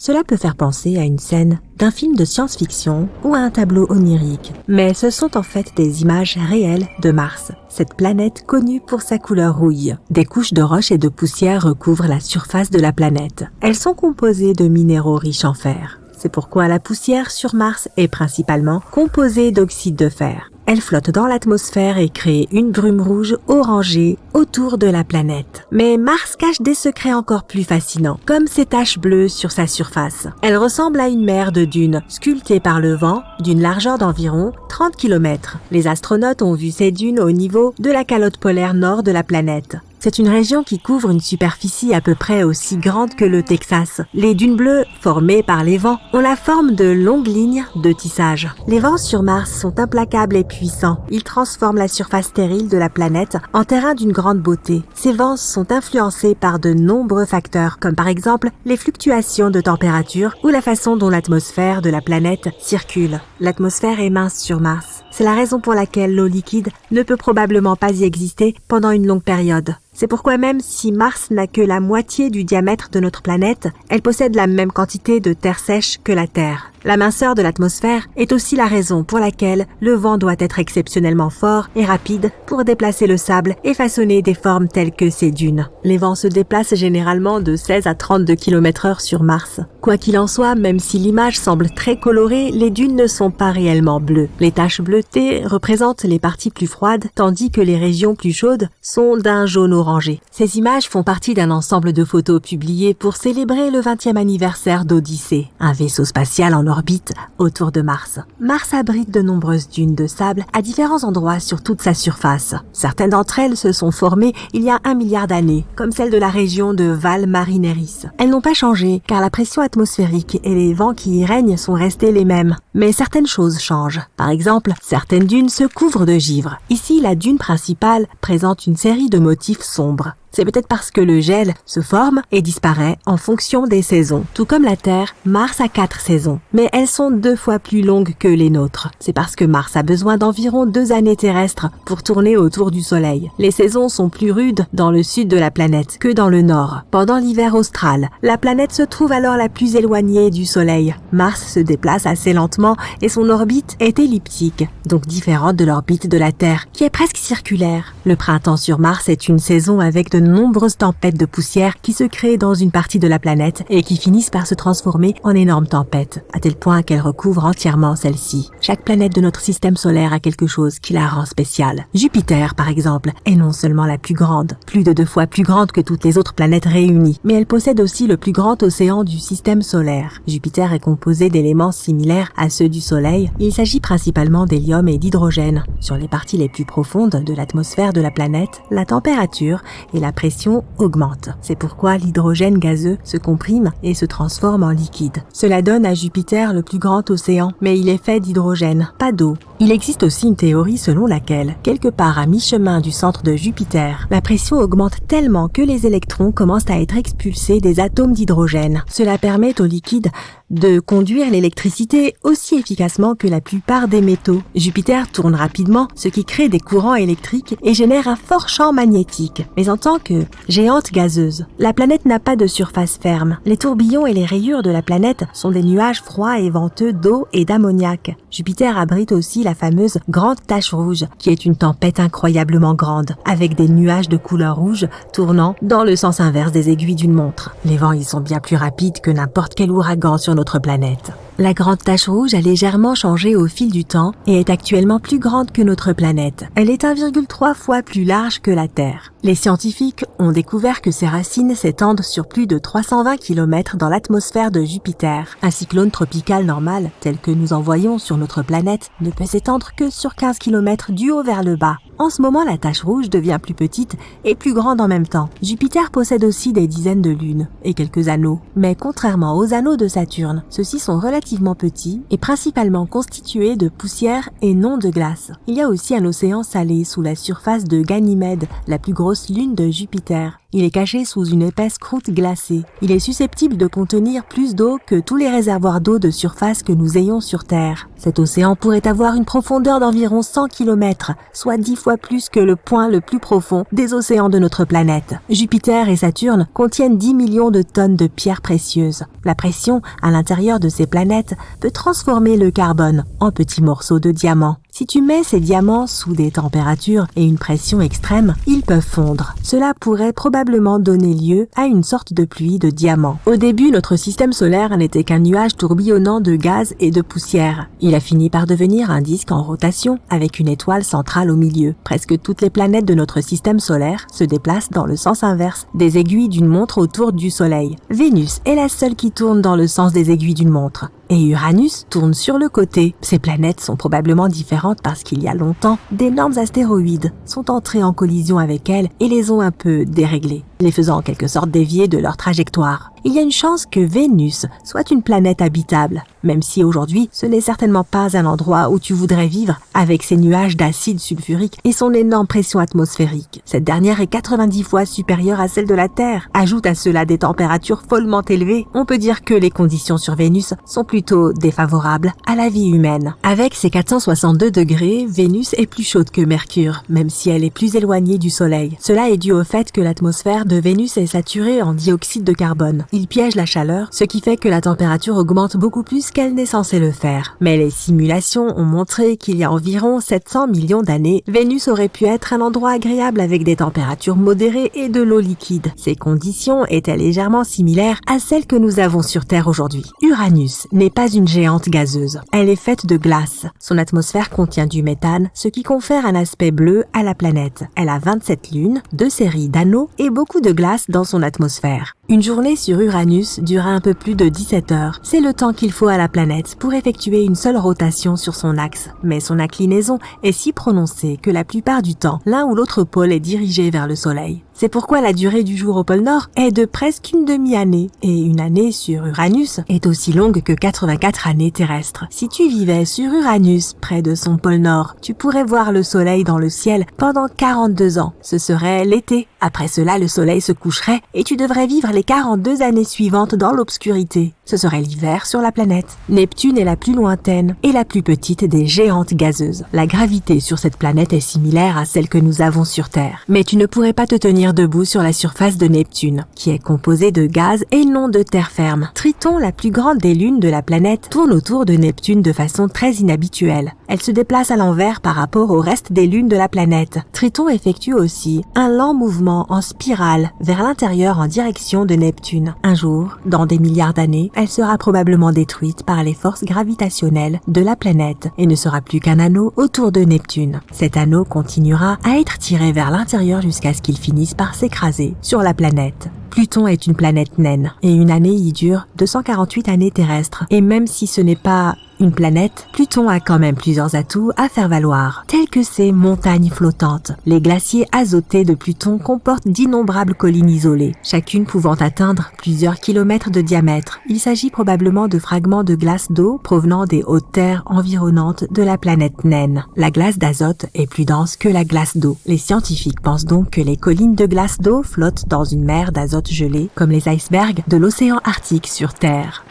Cela peut faire penser à une scène d'un film de science-fiction ou à un tableau onirique, mais ce sont en fait des images réelles de Mars, cette planète connue pour sa couleur rouille. Des couches de roches et de poussière recouvrent la surface de la planète. Elles sont composées de minéraux riches en fer. C'est pourquoi la poussière sur Mars est principalement composée d'oxyde de fer. Elle flotte dans l'atmosphère et crée une brume rouge orangée autour de la planète. Mais Mars cache des secrets encore plus fascinants, comme ces taches bleues sur sa surface. Elle ressemble à une mer de dunes, sculptée par le vent, d'une largeur d'environ 30 km. Les astronautes ont vu ces dunes au niveau de la calotte polaire nord de la planète. C'est une région qui couvre une superficie à peu près aussi grande que le Texas. Les dunes bleues, formées par les vents, ont la forme de longues lignes de tissage. Les vents sur Mars sont implacables et puissants. Ils transforment la surface stérile de la planète en terrain d'une grande beauté. Ces vents sont influencés par de nombreux facteurs, comme par exemple les fluctuations de température ou la façon dont l'atmosphère de la planète circule. L'atmosphère est mince sur Mars. C'est la raison pour laquelle l'eau liquide ne peut probablement pas y exister pendant une longue période. C'est pourquoi même si Mars n'a que la moitié du diamètre de notre planète, elle possède la même quantité de terre sèche que la Terre. La minceur de l'atmosphère est aussi la raison pour laquelle le vent doit être exceptionnellement fort et rapide pour déplacer le sable et façonner des formes telles que ces dunes. Les vents se déplacent généralement de 16 à 32 km/h sur Mars. Quoi qu'il en soit, même si l'image semble très colorée, les dunes ne sont pas réellement bleues. Les taches bleutées représentent les parties plus froides, tandis que les régions plus chaudes sont d'un jaune orangé. Ces images font partie d'un ensemble de photos publiées pour célébrer le 20e anniversaire d'Odyssée, un vaisseau spatial en orbite autour de Mars. Mars abrite de nombreuses dunes de sable à différents endroits sur toute sa surface. Certaines d'entre elles se sont formées il y a 1 milliard d'années, comme celle de la région de Val Marineris. Elles n'ont pas changé car la pression atmosphérique et les vents qui y règnent sont restés les mêmes. Mais certaines choses changent. Par exemple, certaines dunes se couvrent de givre. Ici, la dune principale présente une série de motifs sombres. C'est peut-être parce que le gel se forme et disparaît en fonction des saisons. Tout comme la Terre, Mars a 4 saisons, mais elles sont 2 fois plus longues que les nôtres. C'est parce que Mars a besoin d'environ 2 années terrestres pour tourner autour du Soleil. Les saisons sont plus rudes dans le sud de la planète que dans le nord. Pendant l'hiver austral, la planète se trouve alors la plus éloignée du Soleil. Mars se déplace assez lentement et son orbite est elliptique, donc différente de l'orbite de la Terre, qui est presque circulaire. Le printemps sur Mars est une saison avec de nombreuses tempêtes de poussière qui se créent dans une partie de la planète et qui finissent par se transformer en énormes tempêtes, à tel point qu'elles recouvrent entièrement celle-ci. Chaque planète de notre système solaire a quelque chose qui la rend spéciale. Jupiter, par exemple, est non seulement la plus grande, plus de 2 fois plus grande que toutes les autres planètes réunies, mais elle possède aussi le plus grand océan du système solaire. Jupiter est composé d'éléments similaires à ceux du Soleil. Il s'agit principalement d'hélium et d'hydrogène. Sur les parties les plus profondes de l'atmosphère de la planète, la température et la pression augmente. C'est pourquoi l'hydrogène gazeux se comprime et se transforme en liquide. Cela donne à Jupiter le plus grand océan, mais il est fait d'hydrogène, pas d'eau. Il existe aussi une théorie selon laquelle, quelque part à mi-chemin du centre de Jupiter, la pression augmente tellement que les électrons commencent à être expulsés des atomes d'hydrogène. Cela permet au liquide de conduire l'électricité aussi efficacement que la plupart des métaux. Jupiter tourne rapidement, ce qui crée des courants électriques et génère un fort champ magnétique. Mais en tant que géante gazeuse, la planète n'a pas de surface ferme. Les tourbillons et les rayures de la planète sont des nuages froids et venteux d'eau et d'ammoniac. Jupiter abrite aussi la fameuse grande tache rouge, qui est une tempête incroyablement grande, avec des nuages de couleur rouge tournant dans le sens inverse des aiguilles d'une montre. Les vents y sont bien plus rapides que n'importe quel ouragan sur notre planète. La grande tache rouge a légèrement changé au fil du temps et est actuellement plus grande que notre planète. Elle est 1,3 fois plus large que la Terre. Les scientifiques ont découvert que ses racines s'étendent sur plus de 320 km dans l'atmosphère de Jupiter. Un cyclone tropical normal, tel que nous en voyons sur notre planète, ne peut s'étendre que sur 15 km du haut vers le bas. En ce moment, la tache rouge devient plus petite et plus grande en même temps. Jupiter possède aussi des dizaines de lunes et quelques anneaux. Mais contrairement aux anneaux de Saturne, ceux-ci sont relativement petits et principalement constitués de poussière et non de glace. Il y a aussi un océan salé sous la surface de Ganymède, la plus grosse lune de Jupiter. Il est caché sous une épaisse croûte glacée. Il est susceptible de contenir plus d'eau que tous les réservoirs d'eau de surface que nous ayons sur Terre. Cet océan pourrait avoir une profondeur d'environ 100 km, soit 10 fois plus que le point le plus profond des océans de notre planète. Jupiter et Saturne contiennent 10 millions de tonnes de pierres précieuses. La pression à l'intérieur de ces planètes peut transformer le carbone en petits morceaux de diamants. Si tu mets ces diamants sous des températures et une pression extrême, ils peuvent fondre. Cela pourrait probablement donner lieu à une sorte de pluie de diamants. Au début, notre système solaire n'était qu'un nuage tourbillonnant de gaz et de poussière. Il a fini par devenir un disque en rotation avec une étoile centrale au milieu. Presque toutes les planètes de notre système solaire se déplacent dans le sens inverse des aiguilles d'une montre autour du Soleil. Vénus est la seule qui tourne dans le sens des aiguilles d'une montre. Et Uranus tourne sur le côté. Ces planètes sont probablement différentes parce qu'il y a longtemps, d'énormes astéroïdes sont entrés en collision avec elles et les ont un peu déréglées, les faisant en quelque sorte dévier de leur trajectoire. Il y a une chance que Vénus soit une planète habitable, même si aujourd'hui ce n'est certainement pas un endroit où tu voudrais vivre avec ses nuages d'acide sulfurique et son énorme pression atmosphérique. Cette dernière est 90 fois supérieure à celle de la Terre. Ajoute à cela des températures follement élevées, on peut dire que les conditions sur Vénus sont plutôt défavorables à la vie humaine. Avec ses 462 degrés, Vénus est plus chaude que Mercure, même si elle est plus éloignée du Soleil. Cela est dû au fait que l'atmosphère de Vénus est saturée en dioxyde de carbone. Il piège la chaleur, ce qui fait que la température augmente beaucoup plus qu'elle n'est censée le faire. Mais les simulations ont montré qu'il y a environ 700 millions d'années, Vénus aurait pu être un endroit agréable avec des températures modérées et de l'eau liquide. Ces conditions étaient légèrement similaires à celles que nous avons sur Terre aujourd'hui. Uranus n'est pas une géante gazeuse. Elle est faite de glace. Son atmosphère contient du méthane, ce qui confère un aspect bleu à la planète. Elle a 27 lunes, 2 séries d'anneaux et beaucoup de glace dans son atmosphère. Une journée sur Uranus dure un peu plus de 17 heures. C'est le temps qu'il faut à la planète pour effectuer une seule rotation sur son axe. Mais son inclinaison est si prononcée que la plupart du temps, l'un ou l'autre pôle est dirigé vers le Soleil. C'est pourquoi la durée du jour au pôle Nord est de presque une demi-année. Et une année sur Uranus est aussi longue que 84 années terrestres. Si tu vivais sur Uranus, près de son pôle Nord, tu pourrais voir le Soleil dans le ciel pendant 42 ans. Ce serait l'été. Après cela, le Soleil se coucherait et tu devrais vivre les 42 années suivantes dans l'obscurité. Ce serait l'hiver sur la planète. Neptune est la plus lointaine et la plus petite des géantes gazeuses. La gravité sur cette planète est similaire à celle que nous avons sur Terre. Mais tu ne pourrais pas te tenir debout sur la surface de Neptune, qui est composée de gaz et non de terre ferme. Triton, la plus grande des lunes de la planète, tourne autour de Neptune de façon très inhabituelle. Elle se déplace à l'envers par rapport au reste des lunes de la planète. Triton effectue aussi un lent mouvement en spirale vers l'intérieur en direction de Neptune. Un jour, dans des milliards d'années, elle sera probablement détruite par les forces gravitationnelles de la planète et ne sera plus qu'un anneau autour de Neptune. Cet anneau continuera à être tiré vers l'intérieur jusqu'à ce qu'il finisse par s'écraser sur la planète. Pluton est une planète naine et une année y dure 248 années terrestres. Et même si ce n'est pas une planète, Pluton a quand même plusieurs atouts à faire valoir, tels que ses montagnes flottantes. Les glaciers azotés de Pluton comportent d'innombrables collines isolées, chacune pouvant atteindre plusieurs kilomètres de diamètre. Il s'agit probablement de fragments de glace d'eau provenant des hautes terres environnantes de la planète naine. La glace d'azote est plus dense que la glace d'eau. Les scientifiques pensent donc que les collines de glace d'eau flottent dans une mer d'azote gelée, comme les icebergs de l'océan Arctique sur Terre.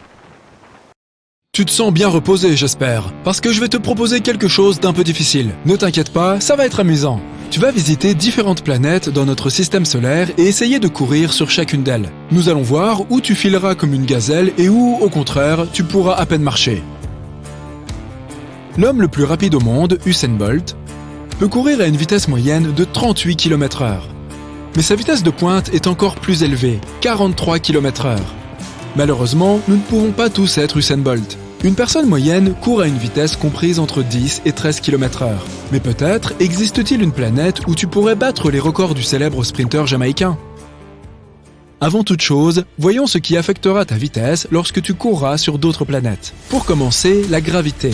Tu te sens bien reposé, j'espère, parce que je vais te proposer quelque chose d'un peu difficile. Ne t'inquiète pas, ça va être amusant. Tu vas visiter différentes planètes dans notre système solaire et essayer de courir sur chacune d'elles. Nous allons voir où tu fileras comme une gazelle et où, au contraire, tu pourras à peine marcher. L'homme le plus rapide au monde, Usain Bolt, peut courir à une vitesse moyenne de 38 km/h. Mais sa vitesse de pointe est encore plus élevée, 43 km/h. Malheureusement, nous ne pouvons pas tous être Usain Bolt. Une personne moyenne court à une vitesse comprise entre 10 et 13 km/h. Mais peut-être existe-t-il une planète où tu pourrais battre les records du célèbre sprinter jamaïcain. Avant toute chose, voyons ce qui affectera ta vitesse lorsque tu courras sur d'autres planètes. Pour commencer, la gravité.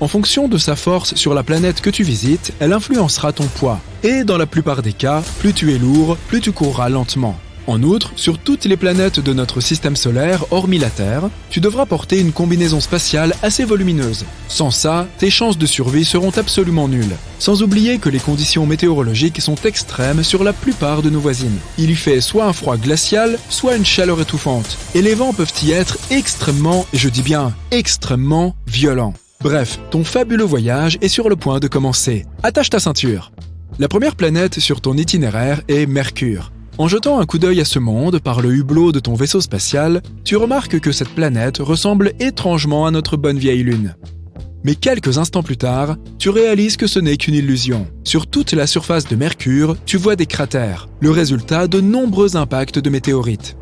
En fonction de sa force sur la planète que tu visites, elle influencera ton poids. Et dans la plupart des cas, plus tu es lourd, plus tu courras lentement. En outre, sur toutes les planètes de notre système solaire, hormis la Terre, tu devras porter une combinaison spatiale assez volumineuse. Sans ça, tes chances de survie seront absolument nulles. Sans oublier que les conditions météorologiques sont extrêmes sur la plupart de nos voisines. Il y fait soit un froid glacial, soit une chaleur étouffante. Et les vents peuvent y être extrêmement, et je dis bien extrêmement, violents. Bref, ton fabuleux voyage est sur le point de commencer. Attache ta ceinture. La première planète sur ton itinéraire est Mercure. En jetant un coup d'œil à ce monde par le hublot de ton vaisseau spatial, tu remarques que cette planète ressemble étrangement à notre bonne vieille Lune. Mais quelques instants plus tard, tu réalises que ce n'est qu'une illusion. Sur toute la surface de Mercure, tu vois des cratères, le résultat de nombreux impacts de météorites.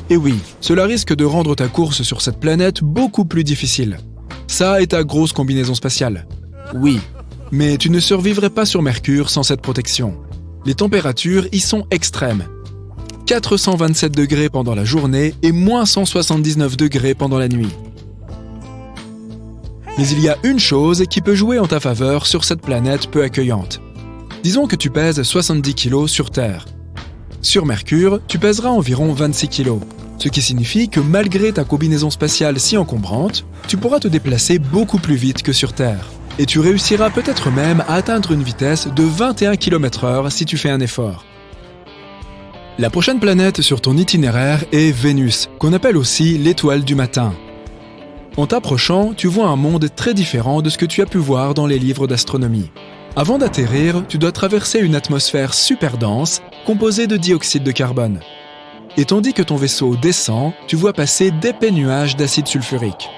Et oui, cela risque de rendre ta course sur cette planète beaucoup plus difficile. Ça est ta grosse combinaison spatiale. Oui, mais tu ne survivrais pas sur Mercure sans cette protection. Les températures y sont extrêmes. 427 degrés pendant la journée et moins 179 degrés pendant la nuit. Mais il y a une chose qui peut jouer en ta faveur sur cette planète peu accueillante. Disons que tu pèses 70 kg sur Terre. Sur Mercure, tu pèseras environ 26 kg, ce qui signifie que malgré ta combinaison spatiale si encombrante, tu pourras te déplacer beaucoup plus vite que sur Terre. Et tu réussiras peut-être même à atteindre une vitesse de 21 km/h si tu fais un effort. La prochaine planète sur ton itinéraire est Vénus, qu'on appelle aussi l'étoile du matin. En t'approchant, tu vois un monde très différent de ce que tu as pu voir dans les livres d'astronomie. Avant d'atterrir, tu dois traverser une atmosphère super dense, composée de dioxyde de carbone. Et tandis que ton vaisseau descend, tu vois passer d'épais nuages d'acide sulfurique.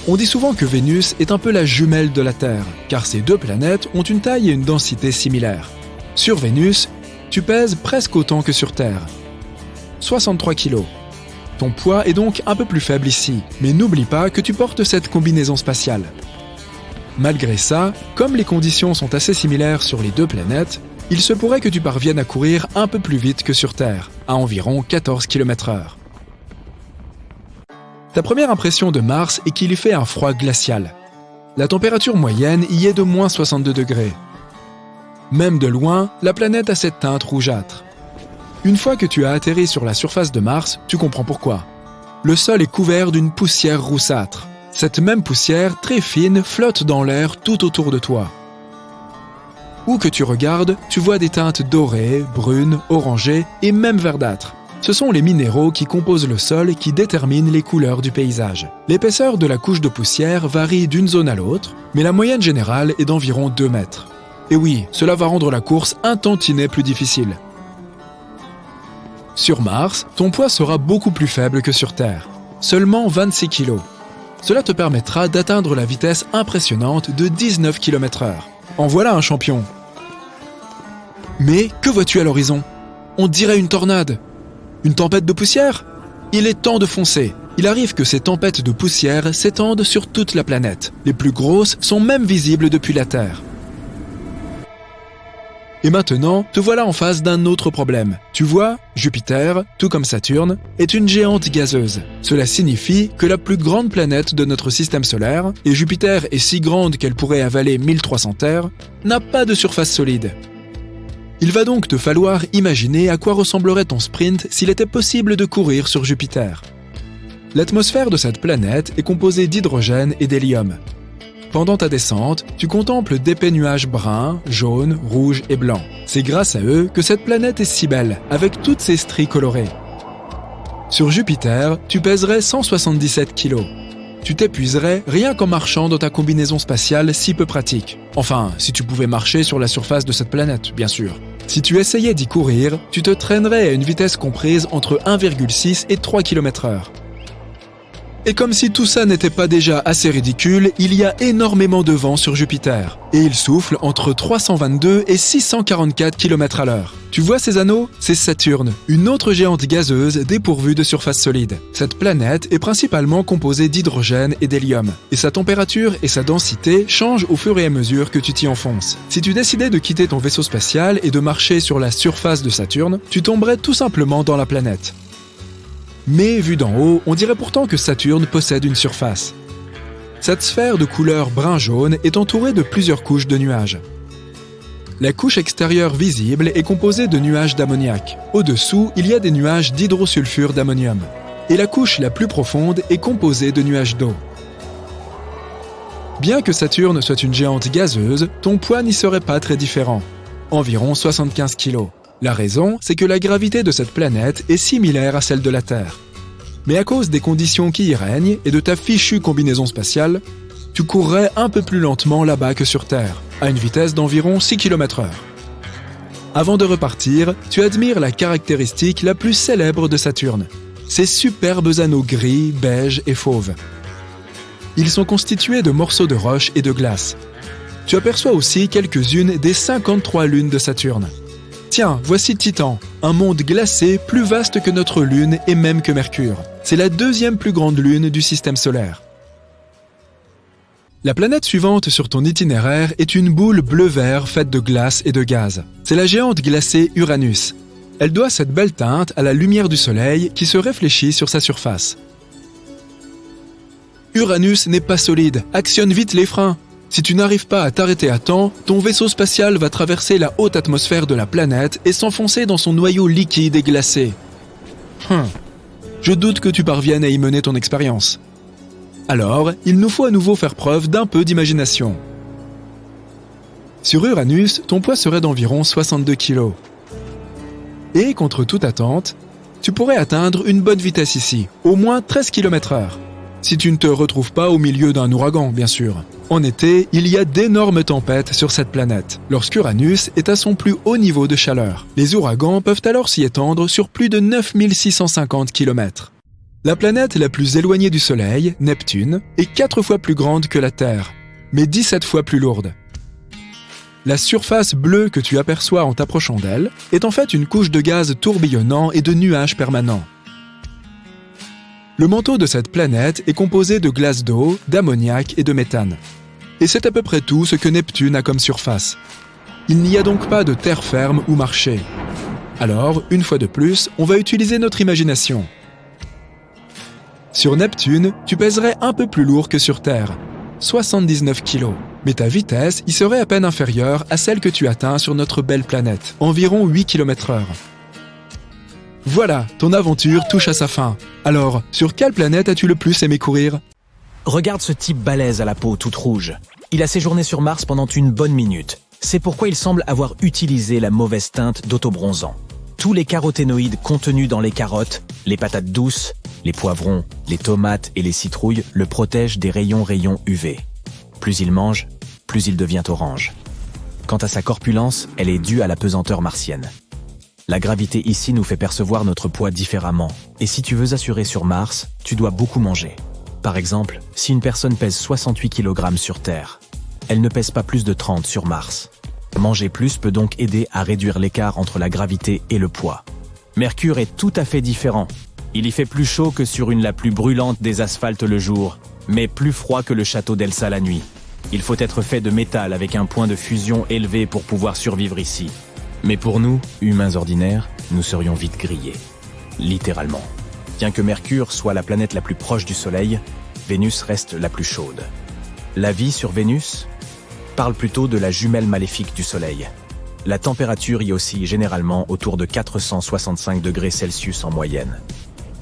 On dit souvent que Vénus est un peu la jumelle de la Terre, car ces deux planètes ont une taille et une densité similaires. Sur Vénus, tu pèses presque autant que sur Terre. 63 kg. Ton poids est donc un peu plus faible ici, mais n'oublie pas que tu portes cette combinaison spatiale. Malgré ça, comme les conditions sont assez similaires sur les deux planètes, il se pourrait que tu parviennes à courir un peu plus vite que sur Terre, à environ 14 km/h. Ta première impression de Mars est qu'il y fait un froid glacial. La température moyenne y est de moins 62 degrés. Même de loin, la planète a cette teinte rougeâtre. Une fois que tu as atterri sur la surface de Mars, tu comprends pourquoi. Le sol est couvert d'une poussière roussâtre. Cette même poussière, très fine, flotte dans l'air tout autour de toi. Où que tu regardes, tu vois des teintes dorées, brunes, orangées et même verdâtres. Ce sont les minéraux qui composent le sol qui déterminent les couleurs du paysage. L'épaisseur de la couche de poussière varie d'une zone à l'autre, mais la moyenne générale est d'environ 2 mètres. Et oui, cela va rendre la course un tantinet plus difficile. Sur Mars, ton poids sera beaucoup plus faible que sur Terre, seulement 26 kg. Cela te permettra d'atteindre la vitesse impressionnante de 19 km/h. En voilà un champion. Mais que vois-tu à l'horizon? On dirait une tornade. Une tempête de poussière? Il est temps de foncer. Il arrive que ces tempêtes de poussière s'étendent sur toute la planète. Les plus grosses sont même visibles depuis la Terre. Et maintenant, te voilà en face d'un autre problème. Tu vois, Jupiter, tout comme Saturne, est une géante gazeuse. Cela signifie que la plus grande planète de notre système solaire, et Jupiter est si grande qu'elle pourrait avaler 1300 Terres, n'a pas de surface solide. Il va donc te falloir imaginer à quoi ressemblerait ton sprint s'il était possible de courir sur Jupiter. L'atmosphère de cette planète est composée d'hydrogène et d'hélium. Pendant ta descente, tu contemples d'épais nuages bruns, jaunes, rouges et blancs. C'est grâce à eux que cette planète est si belle, avec toutes ses stries colorées. Sur Jupiter, tu pèserais 177 kg. Tu t'épuiserais rien qu'en marchant dans ta combinaison spatiale si peu pratique. Enfin, si tu pouvais marcher sur la surface de cette planète, bien sûr. Si tu essayais d'y courir, tu te traînerais à une vitesse comprise entre 1,6 et 3 km/h. Et comme si tout ça n'était pas déjà assez ridicule, il y a énormément de vent sur Jupiter. Et il souffle entre 322 et 644 km/h. Tu vois ces anneaux? C'est Saturne, une autre géante gazeuse dépourvue de surface solide. Cette planète est principalement composée d'hydrogène et d'hélium. Et sa température et sa densité changent au fur et à mesure que tu t'y enfonces. Si tu décidais de quitter ton vaisseau spatial et de marcher sur la surface de Saturne, tu tomberais tout simplement dans la planète. Mais vu d'en haut, on dirait pourtant que Saturne possède une surface. Cette sphère de couleur brun-jaune est entourée de plusieurs couches de nuages. La couche extérieure visible est composée de nuages d'ammoniac. Au-dessous, il y a des nuages d'hydrosulfure d'ammonium. Et la couche la plus profonde est composée de nuages d'eau. Bien que Saturne soit une géante gazeuse, ton poids n'y serait pas très différent. Environ 75 kg. La raison, c'est que la gravité de cette planète est similaire à celle de la Terre. Mais à cause des conditions qui y règnent et de ta fichue combinaison spatiale, tu courrais un peu plus lentement là-bas que sur Terre, à une vitesse d'environ 6 km/h. Avant de repartir, tu admires la caractéristique la plus célèbre de Saturne, ses superbes anneaux gris, beige et fauve. Ils sont constitués de morceaux de roche et de glace. Tu aperçois aussi quelques-unes des 53 lunes de Saturne. Tiens, voici Titan, un monde glacé plus vaste que notre Lune et même que Mercure. C'est la deuxième plus grande lune du système solaire. La planète suivante sur ton itinéraire est une boule bleu-vert faite de glace et de gaz. C'est la géante glacée Uranus. Elle doit cette belle teinte à la lumière du Soleil qui se réfléchit sur sa surface. Uranus n'est pas solide, actionne vite les freins. Si tu n'arrives pas à t'arrêter à temps, ton vaisseau spatial va traverser la haute atmosphère de la planète et s'enfoncer dans son noyau liquide et glacé. Je doute que tu parviennes à y mener ton expérience. Alors, il nous faut à nouveau faire preuve d'un peu d'imagination. Sur Uranus, ton poids serait d'environ 62 kg. Et, contre toute attente, tu pourrais atteindre une bonne vitesse ici, au moins 13 km/h. Si tu ne te retrouves pas au milieu d'un ouragan, bien sûr. En été, il y a d'énormes tempêtes sur cette planète, lorsqu'Uranus est à son plus haut niveau de chaleur. Les ouragans peuvent alors s'y étendre sur plus de 9650 km. La planète la plus éloignée du Soleil, Neptune, est 4 fois plus grande que la Terre, mais 17 fois plus lourde. La surface bleue que tu aperçois en t'approchant d'elle est en fait une couche de gaz tourbillonnant et de nuages permanents. Le manteau de cette planète est composé de glace d'eau, d'ammoniac et de méthane. Et c'est à peu près tout ce que Neptune a comme surface. Il n'y a donc pas de terre ferme ou marché. Alors, une fois de plus, on va utiliser notre imagination. Sur Neptune, tu pèserais un peu plus lourd que sur Terre, 79 kg. Mais ta vitesse y serait à peine inférieure à celle que tu atteins sur notre belle planète, environ 8 km/h. Voilà, ton aventure touche à sa fin. Alors, sur quelle planète as-tu le plus aimé courir ? Regarde ce type balèze à la peau toute rouge. Il a séjourné sur Mars pendant une bonne minute. C'est pourquoi il semble avoir utilisé la mauvaise teinte d'autobronzant. Tous les caroténoïdes contenus dans les carottes, les patates douces, les poivrons, les tomates et les citrouilles le protègent des rayons UV. Plus il mange, plus il devient orange. Quant à sa corpulence, elle est due à la pesanteur martienne. La gravité ici nous fait percevoir notre poids différemment. Et si tu veux assurer sur Mars, tu dois beaucoup manger. Par exemple, si une personne pèse 68 kg sur Terre, elle ne pèse pas plus de 30 sur Mars. Manger plus peut donc aider à réduire l'écart entre la gravité et le poids. Mercure est tout à fait différent. Il y fait plus chaud que sur une la plus brûlante des asphaltes le jour, mais plus froid que le château d'Elsa la nuit. Il faut être fait de métal avec un point de fusion élevé pour pouvoir survivre ici. Mais pour nous, humains ordinaires, nous serions vite grillés. Littéralement. Bien que Mercure soit la planète la plus proche du Soleil, Vénus reste la plus chaude. La vie sur Vénus parle plutôt de la jumelle maléfique du Soleil. La température y oscille généralement autour de 465 degrés Celsius en moyenne.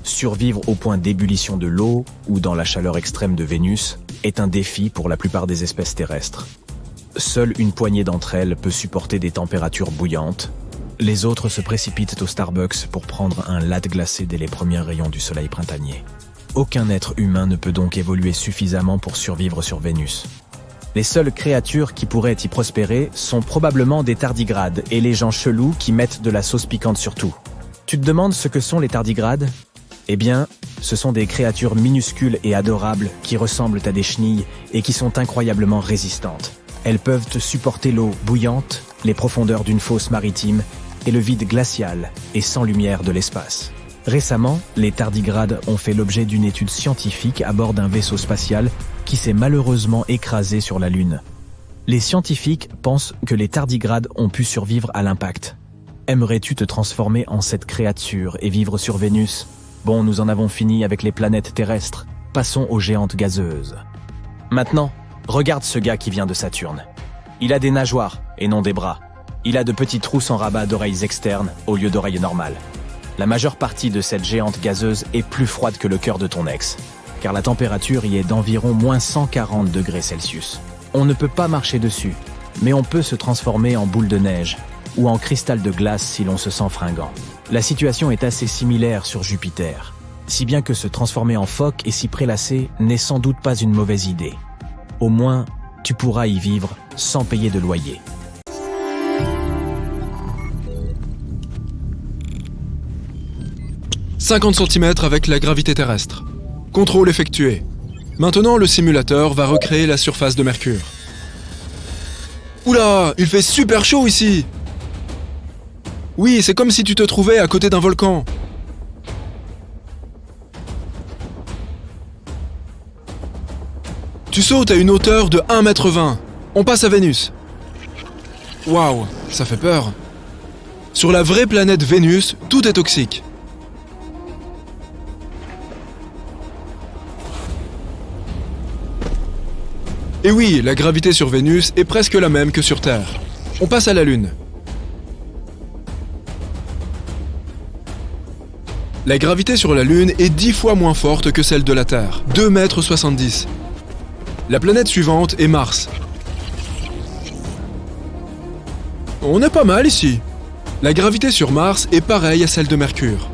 Survivre au point d'ébullition de l'eau ou dans la chaleur extrême de Vénus est un défi pour la plupart des espèces terrestres. Seule une poignée d'entre elles peut supporter des températures bouillantes. Les autres se précipitent au Starbucks pour prendre un latte glacé dès les premiers rayons du soleil printanier. Aucun être humain ne peut donc évoluer suffisamment pour survivre sur Vénus. Les seules créatures qui pourraient y prospérer sont probablement des tardigrades et les gens chelous qui mettent de la sauce piquante sur tout. Tu te demandes ce que sont les tardigrades ? Eh bien, ce sont des créatures minuscules et adorables qui ressemblent à des chenilles et qui sont incroyablement résistantes. Elles peuvent supporter l'eau bouillante, les profondeurs d'une fosse maritime et le vide glacial et sans lumière de l'espace. Récemment, les tardigrades ont fait l'objet d'une étude scientifique à bord d'un vaisseau spatial qui s'est malheureusement écrasé sur la Lune. Les scientifiques pensent que les tardigrades ont pu survivre à l'impact. Aimerais-tu te transformer en cette créature et vivre sur Vénus ? Bon, nous en avons fini avec les planètes terrestres. Passons aux géantes gazeuses. Maintenant, regarde ce gars qui vient de Saturne. Il a des nageoires et non des bras. Il a de petits trous sans rabat d'oreilles externes au lieu d'oreilles normales. La majeure partie de cette géante gazeuse est plus froide que le cœur de ton ex, car la température y est d'environ moins 140 degrés Celsius. On ne peut pas marcher dessus, mais on peut se transformer en boule de neige ou en cristal de glace si l'on se sent fringant. La situation est assez similaire sur Jupiter, si bien que se transformer en phoque et s'y prélasser n'est sans doute pas une mauvaise idée. Au moins, tu pourras y vivre sans payer de loyer. « 50 cm avec la gravité terrestre. Contrôle effectué. Maintenant, le simulateur va recréer la surface de Mercure. Oula, il fait super chaud ici! Oui, c'est comme si tu te trouvais à côté d'un volcan. Tu sautes à une hauteur de 1,20 m. On passe à Vénus. Waouh, ça fait peur. Sur la vraie planète Vénus, tout est toxique. Et oui, la gravité sur Vénus est presque la même que sur Terre. On passe à la Lune. La gravité sur la Lune est 10 fois moins forte que celle de la Terre, 2,70 m. La planète suivante est Mars. On est pas mal ici. La gravité sur Mars est pareille à celle de Mercure.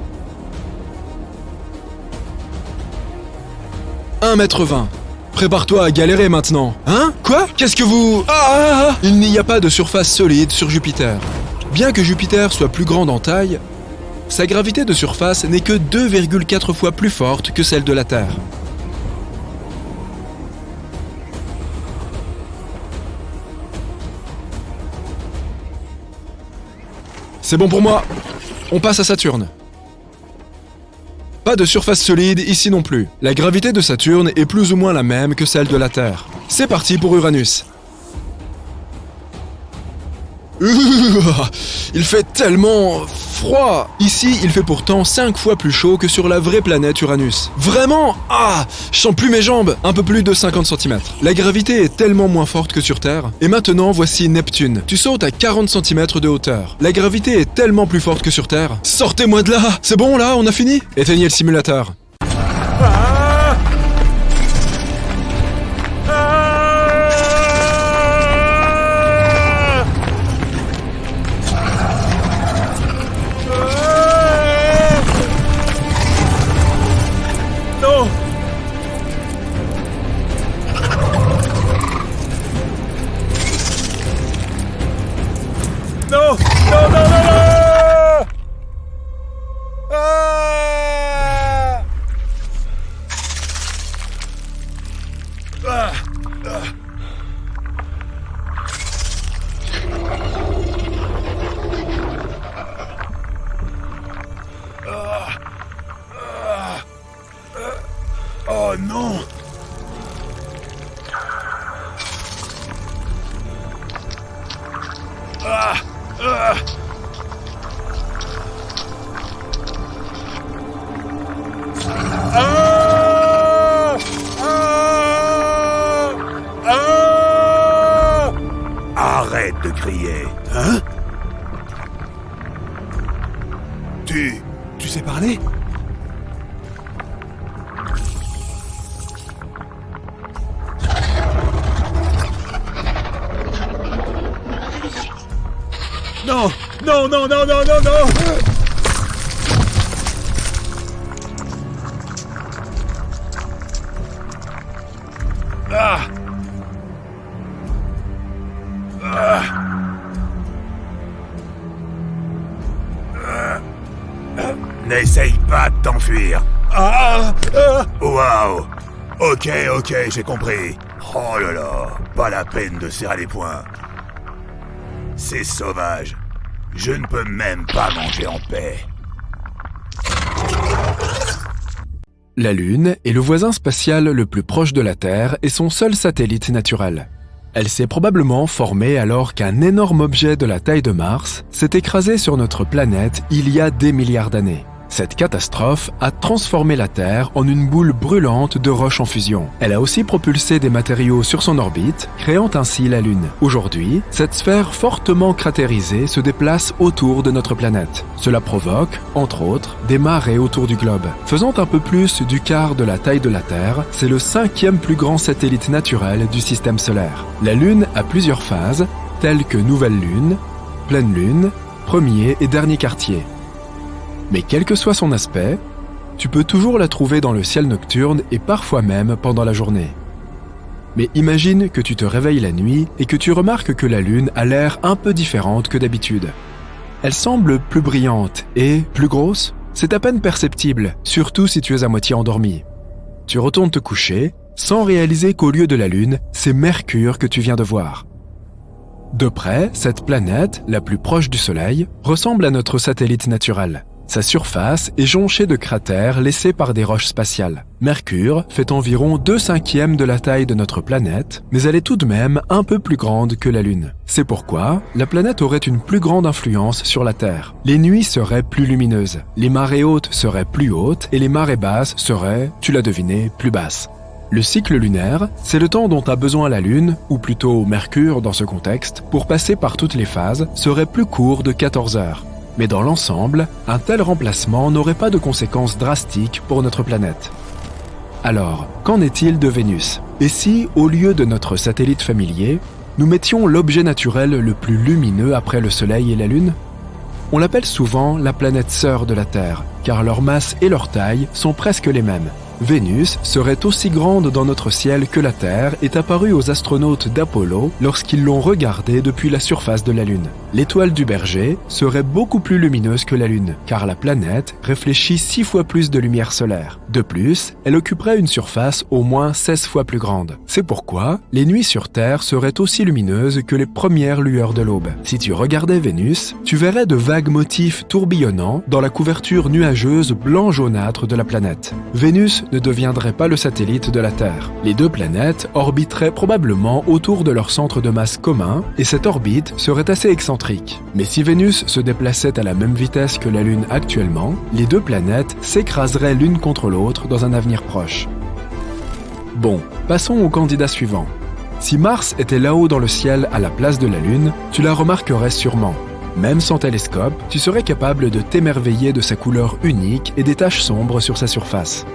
1,20 m. Prépare-toi à galérer maintenant. Hein? Quoi? Qu'est-ce que vous... Il n'y a pas de surface solide sur Jupiter. Bien que Jupiter soit plus grande en taille, sa gravité de surface n'est que 2,4 fois plus forte que celle de la Terre. C'est bon pour moi. On passe à Saturne. Pas de surface solide ici non plus. La gravité de Saturne est plus ou moins la même que celle de la Terre. C'est parti pour Uranus. Il fait tellement froid. Ici, il fait pourtant 5 fois plus chaud que sur la vraie planète Uranus. Vraiment? Je sens plus mes jambes. Un peu plus de 50 cm. La gravité est tellement moins forte que sur Terre. Et maintenant, voici Neptune. Tu sautes à 40 cm de hauteur. La gravité est tellement plus forte que sur Terre. Sortez-moi de là! C'est bon là, on a fini? Éteignez le simulateur. Oh non! Arrête de crier, hein? Tu sais parler? Non! Non, non, non, non, non, non! N'essaye pas de t'enfuir. Waouh! Ok, j'ai compris. Oh là là, pas la peine de serrer les poings. C'est sauvage. Je ne peux même pas manger en paix. La Lune est le voisin spatial le plus proche de la Terre et son seul satellite naturel. Elle s'est probablement formée alors qu'un énorme objet de la taille de Mars s'est écrasé sur notre planète il y a des milliards d'années. Cette catastrophe a transformé la Terre en une boule brûlante de roches en fusion. Elle a aussi propulsé des matériaux sur son orbite, créant ainsi la Lune. Aujourd'hui, cette sphère fortement cratérisée se déplace autour de notre planète. Cela provoque, entre autres, des marées autour du globe. Faisant un peu plus du quart de la taille de la Terre, c'est le 5e plus grand satellite naturel du système solaire. La Lune a plusieurs phases, telles que nouvelle Lune, pleine Lune, premier et dernier quartier. Mais quel que soit son aspect, tu peux toujours la trouver dans le ciel nocturne et parfois même pendant la journée. Mais imagine que tu te réveilles la nuit et que tu remarques que la Lune a l'air un peu différente que d'habitude. Elle semble plus brillante et plus grosse. C'est à peine perceptible, surtout si tu es à moitié endormi. Tu retournes te coucher sans réaliser qu'au lieu de la Lune, c'est Mercure que tu viens de voir. De près, cette planète, la plus proche du Soleil, ressemble à notre satellite naturel. Sa surface est jonchée de cratères laissés par des roches spatiales. Mercure fait environ 2/5 de la taille de notre planète, mais elle est tout de même un peu plus grande que la Lune. C'est pourquoi la planète aurait une plus grande influence sur la Terre. Les nuits seraient plus lumineuses, les marées hautes seraient plus hautes et les marées basses seraient, tu l'as deviné, plus basses. Le cycle lunaire, c'est le temps dont a besoin la Lune, ou plutôt Mercure dans ce contexte, pour passer par toutes les phases, serait plus court de 14 heures. Mais dans l'ensemble, un tel remplacement n'aurait pas de conséquences drastiques pour notre planète. Alors, qu'en est-il de Vénus? Et si, au lieu de notre satellite familier, nous mettions l'objet naturel le plus lumineux après le Soleil et la Lune? On l'appelle souvent la planète sœur de la Terre, car leur masse et leur taille sont presque les mêmes. Vénus serait aussi grande dans notre ciel que la Terre est apparue aux astronautes d'Apollo lorsqu'ils l'ont regardée depuis la surface de la Lune. L'étoile du Berger serait beaucoup plus lumineuse que la Lune, car la planète réfléchit 6 fois plus de lumière solaire. De plus, elle occuperait une surface au moins 16 fois plus grande. C'est pourquoi les nuits sur Terre seraient aussi lumineuses que les premières lueurs de l'aube. Si tu regardais Vénus, tu verrais de vagues motifs tourbillonnants dans la couverture nuageuse blanc-jaunâtre de la planète. Vénus ne deviendrait pas le satellite de la Terre. Les deux planètes orbiteraient probablement autour de leur centre de masse commun et cette orbite serait assez excentrique. Mais si Vénus se déplaçait à la même vitesse que la Lune actuellement, les deux planètes s'écraseraient l'une contre l'autre dans un avenir proche. Bon, passons au candidat suivant. Si Mars était là-haut dans le ciel à la place de la Lune, tu la remarquerais sûrement. Même sans télescope, tu serais capable de t'émerveiller de sa couleur unique et des taches sombres sur sa surface.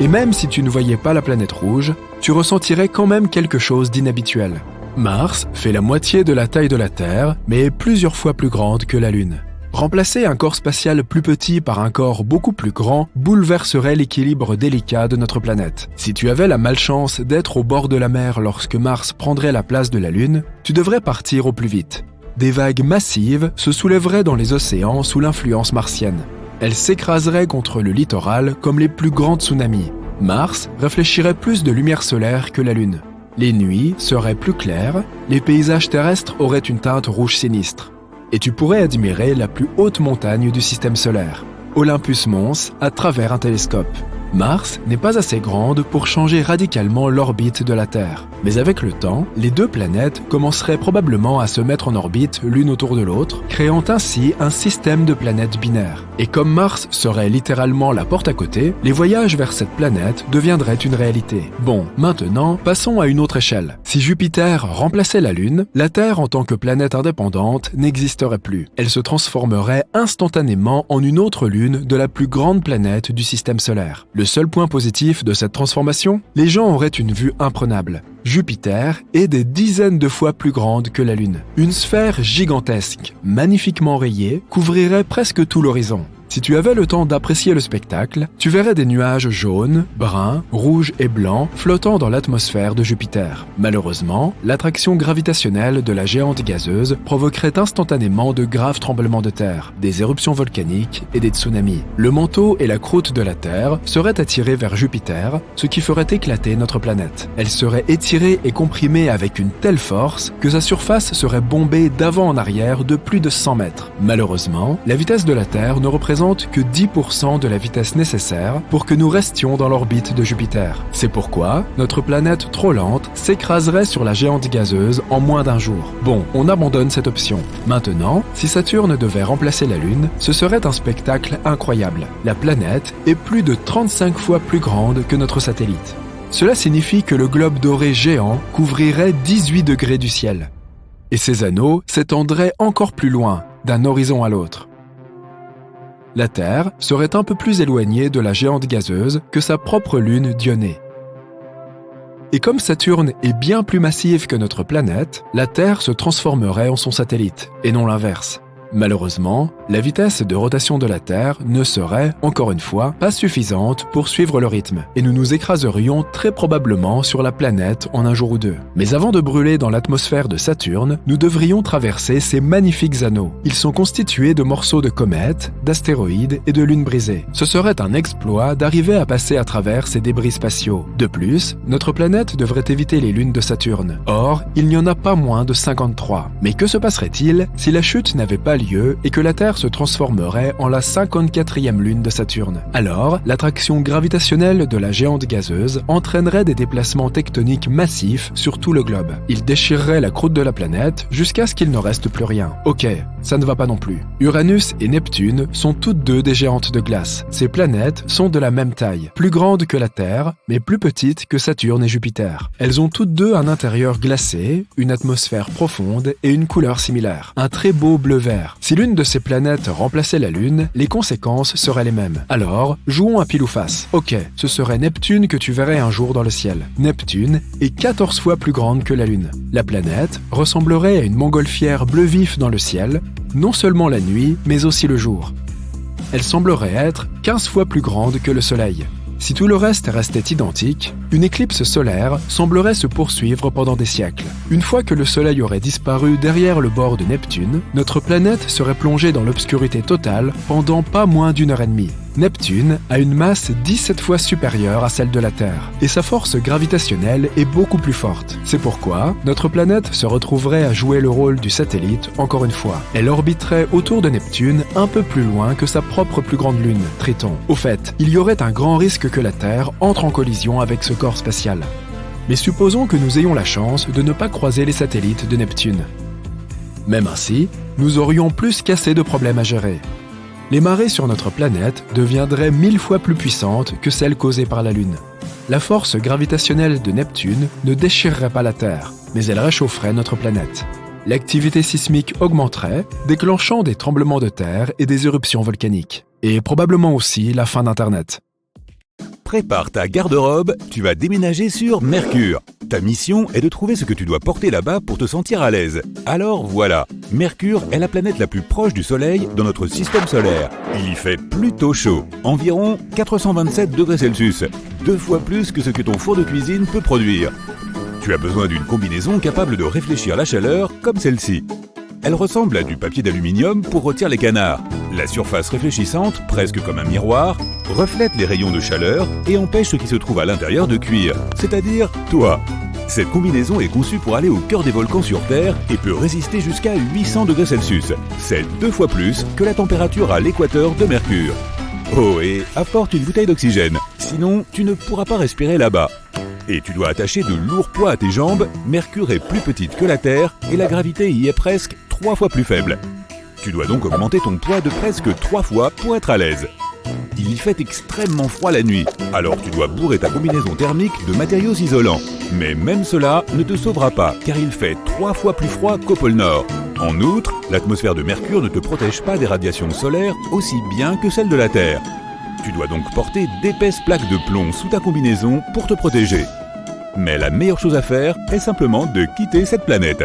Et même si tu ne voyais pas la planète rouge, tu ressentirais quand même quelque chose d'inhabituel. Mars fait la moitié de la taille de la Terre, mais est plusieurs fois plus grande que la Lune. Remplacer un corps spatial plus petit par un corps beaucoup plus grand bouleverserait l'équilibre délicat de notre planète. Si tu avais la malchance d'être au bord de la mer lorsque Mars prendrait la place de la Lune, tu devrais partir au plus vite. Des vagues massives se soulèveraient dans les océans sous l'influence martienne. Elles s'écraseraient contre le littoral comme les plus grands tsunamis. Mars réfléchirait plus de lumière solaire que la Lune. Les nuits seraient plus claires, les paysages terrestres auraient une teinte rouge sinistre. Et tu pourrais admirer la plus haute montagne du système solaire, Olympus Mons, à travers un télescope. Mars n'est pas assez grande pour changer radicalement l'orbite de la Terre. Mais avec le temps, les deux planètes commenceraient probablement à se mettre en orbite l'une autour de l'autre, créant ainsi un système de planètes binaires. Et comme Mars serait littéralement la porte à côté, les voyages vers cette planète deviendraient une réalité. Bon, maintenant, passons à une autre échelle. Si Jupiter remplaçait la Lune, la Terre en tant que planète indépendante n'existerait plus. Elle se transformerait instantanément en une autre lune de la plus grande planète du système solaire. Le seul point positif de cette transformation, les gens auraient une vue imprenable. Jupiter est des dizaines de fois plus grande que la Lune. Une sphère gigantesque, magnifiquement rayée, couvrirait presque tout l'horizon. Si tu avais le temps d'apprécier le spectacle, tu verrais des nuages jaunes, bruns, rouges et blancs flottant dans l'atmosphère de Jupiter. Malheureusement, l'attraction gravitationnelle de la géante gazeuse provoquerait instantanément de graves tremblements de terre, des éruptions volcaniques et des tsunamis. Le manteau et la croûte de la Terre seraient attirés vers Jupiter, ce qui ferait éclater notre planète. Elle serait étirée et comprimée avec une telle force que sa surface serait bombée d'avant en arrière de plus de 100 mètres. Malheureusement, la vitesse de la Terre ne représente représente que 10% de la vitesse nécessaire pour que nous restions dans l'orbite de Jupiter. C'est pourquoi notre planète trop lente s'écraserait sur la géante gazeuse en moins d'un jour. Bon, on abandonne cette option. Maintenant, si Saturne devait remplacer la Lune, ce serait un spectacle incroyable. La planète est plus de 35 fois plus grande que notre satellite. Cela signifie que le globe doré géant couvrirait 18 degrés du ciel. Et ses anneaux s'étendraient encore plus loin, d'un horizon à l'autre. La Terre serait un peu plus éloignée de la géante gazeuse que sa propre lune Dionée. Et comme Saturne est bien plus massive que notre planète, la Terre se transformerait en son satellite, et non l'inverse. Malheureusement, la vitesse de rotation de la Terre ne serait, encore une fois, pas suffisante pour suivre le rythme, et nous nous écraserions très probablement sur la planète en un jour ou deux. Mais avant de brûler dans l'atmosphère de Saturne, nous devrions traverser ces magnifiques anneaux. Ils sont constitués de morceaux de comètes, d'astéroïdes et de lunes brisées. Ce serait un exploit d'arriver à passer à travers ces débris spatiaux. De plus, notre planète devrait éviter les lunes de Saturne. Or, il n'y en a pas moins de 53. Mais que se passerait-il si la chute n'avait pas lieu et que la Terre se transformerait en la 54e lune de Saturne? Alors, l'attraction gravitationnelle de la géante gazeuse entraînerait des déplacements tectoniques massifs sur tout le globe. Il déchirerait la croûte de la planète jusqu'à ce qu'il ne reste plus rien. Ok, ça ne va pas non plus. Uranus et Neptune sont toutes deux des géantes de glace. Ces planètes sont de la même taille, plus grandes que la Terre, mais plus petites que Saturne et Jupiter. Elles ont toutes deux un intérieur glacé, une atmosphère profonde et une couleur similaire. Un très beau bleu-vert. Si l'une de ces planètes remplaçait la Lune, les conséquences seraient les mêmes. Alors, jouons à pile ou face. Ok, ce serait Neptune que tu verrais un jour dans le ciel. Neptune est 14 fois plus grande que la Lune. La planète ressemblerait à une montgolfière bleu vif dans le ciel, non seulement la nuit, mais aussi le jour. Elle semblerait être 15 fois plus grande que le Soleil. Si tout le reste restait identique, une éclipse solaire semblerait se poursuivre pendant des siècles. Une fois que le Soleil aurait disparu derrière le bord de Neptune, notre planète serait plongée dans l'obscurité totale pendant pas moins d'une heure et demie. Neptune a une masse 17 fois supérieure à celle de la Terre, et sa force gravitationnelle est beaucoup plus forte. C'est pourquoi notre planète se retrouverait à jouer le rôle du satellite encore une fois. Elle orbiterait autour de Neptune un peu plus loin que sa propre plus grande lune, Triton. Au fait, il y aurait un grand risque que la Terre entre en collision avec ce corps spatial. Mais supposons que nous ayons la chance de ne pas croiser les satellites de Neptune. Même ainsi, nous aurions plus qu'assez de problèmes à gérer. Les marées sur notre planète deviendraient 1000 fois plus puissantes que celles causées par la Lune. La force gravitationnelle de Neptune ne déchirerait pas la Terre, mais elle réchaufferait notre planète. L'activité sismique augmenterait, déclenchant des tremblements de terre et des éruptions volcaniques. Et probablement aussi la fin d'Internet. Prépare ta garde-robe, tu vas déménager sur Mercure. Ta mission est de trouver ce que tu dois porter là-bas pour te sentir à l'aise. Alors voilà, Mercure est la planète la plus proche du Soleil dans notre système solaire. Il y fait plutôt chaud, environ 427 degrés Celsius, 2 fois plus que ce que ton four de cuisine peut produire. Tu as besoin d'une combinaison capable de réfléchir la chaleur comme celle-ci. Elle ressemble à du papier d'aluminium pour rôtir les canards. La surface réfléchissante, presque comme un miroir, reflète les rayons de chaleur et empêche ce qui se trouve à l'intérieur de cuire, c'est-à-dire toi. Cette combinaison est conçue pour aller au cœur des volcans sur Terre et peut résister jusqu'à 800 degrés Celsius. C'est 2 fois plus que la température à l'équateur de Mercure. Oh, et apporte une bouteille d'oxygène, sinon tu ne pourras pas respirer là-bas. Et tu dois attacher de lourds poids à tes jambes, Mercure est plus petite que la Terre et la gravité y est presque 3 fois plus faible. Tu dois donc augmenter ton poids de presque 3 fois pour être à l'aise. Il y fait extrêmement froid la nuit, alors tu dois bourrer ta combinaison thermique de matériaux isolants. Mais même cela ne te sauvera pas, car il fait 3 fois plus froid qu'au pôle Nord. En outre, l'atmosphère de Mercure ne te protège pas des radiations solaires aussi bien que celle de la Terre. Tu dois donc porter d'épaisses plaques de plomb sous ta combinaison pour te protéger. Mais la meilleure chose à faire est simplement de quitter cette planète.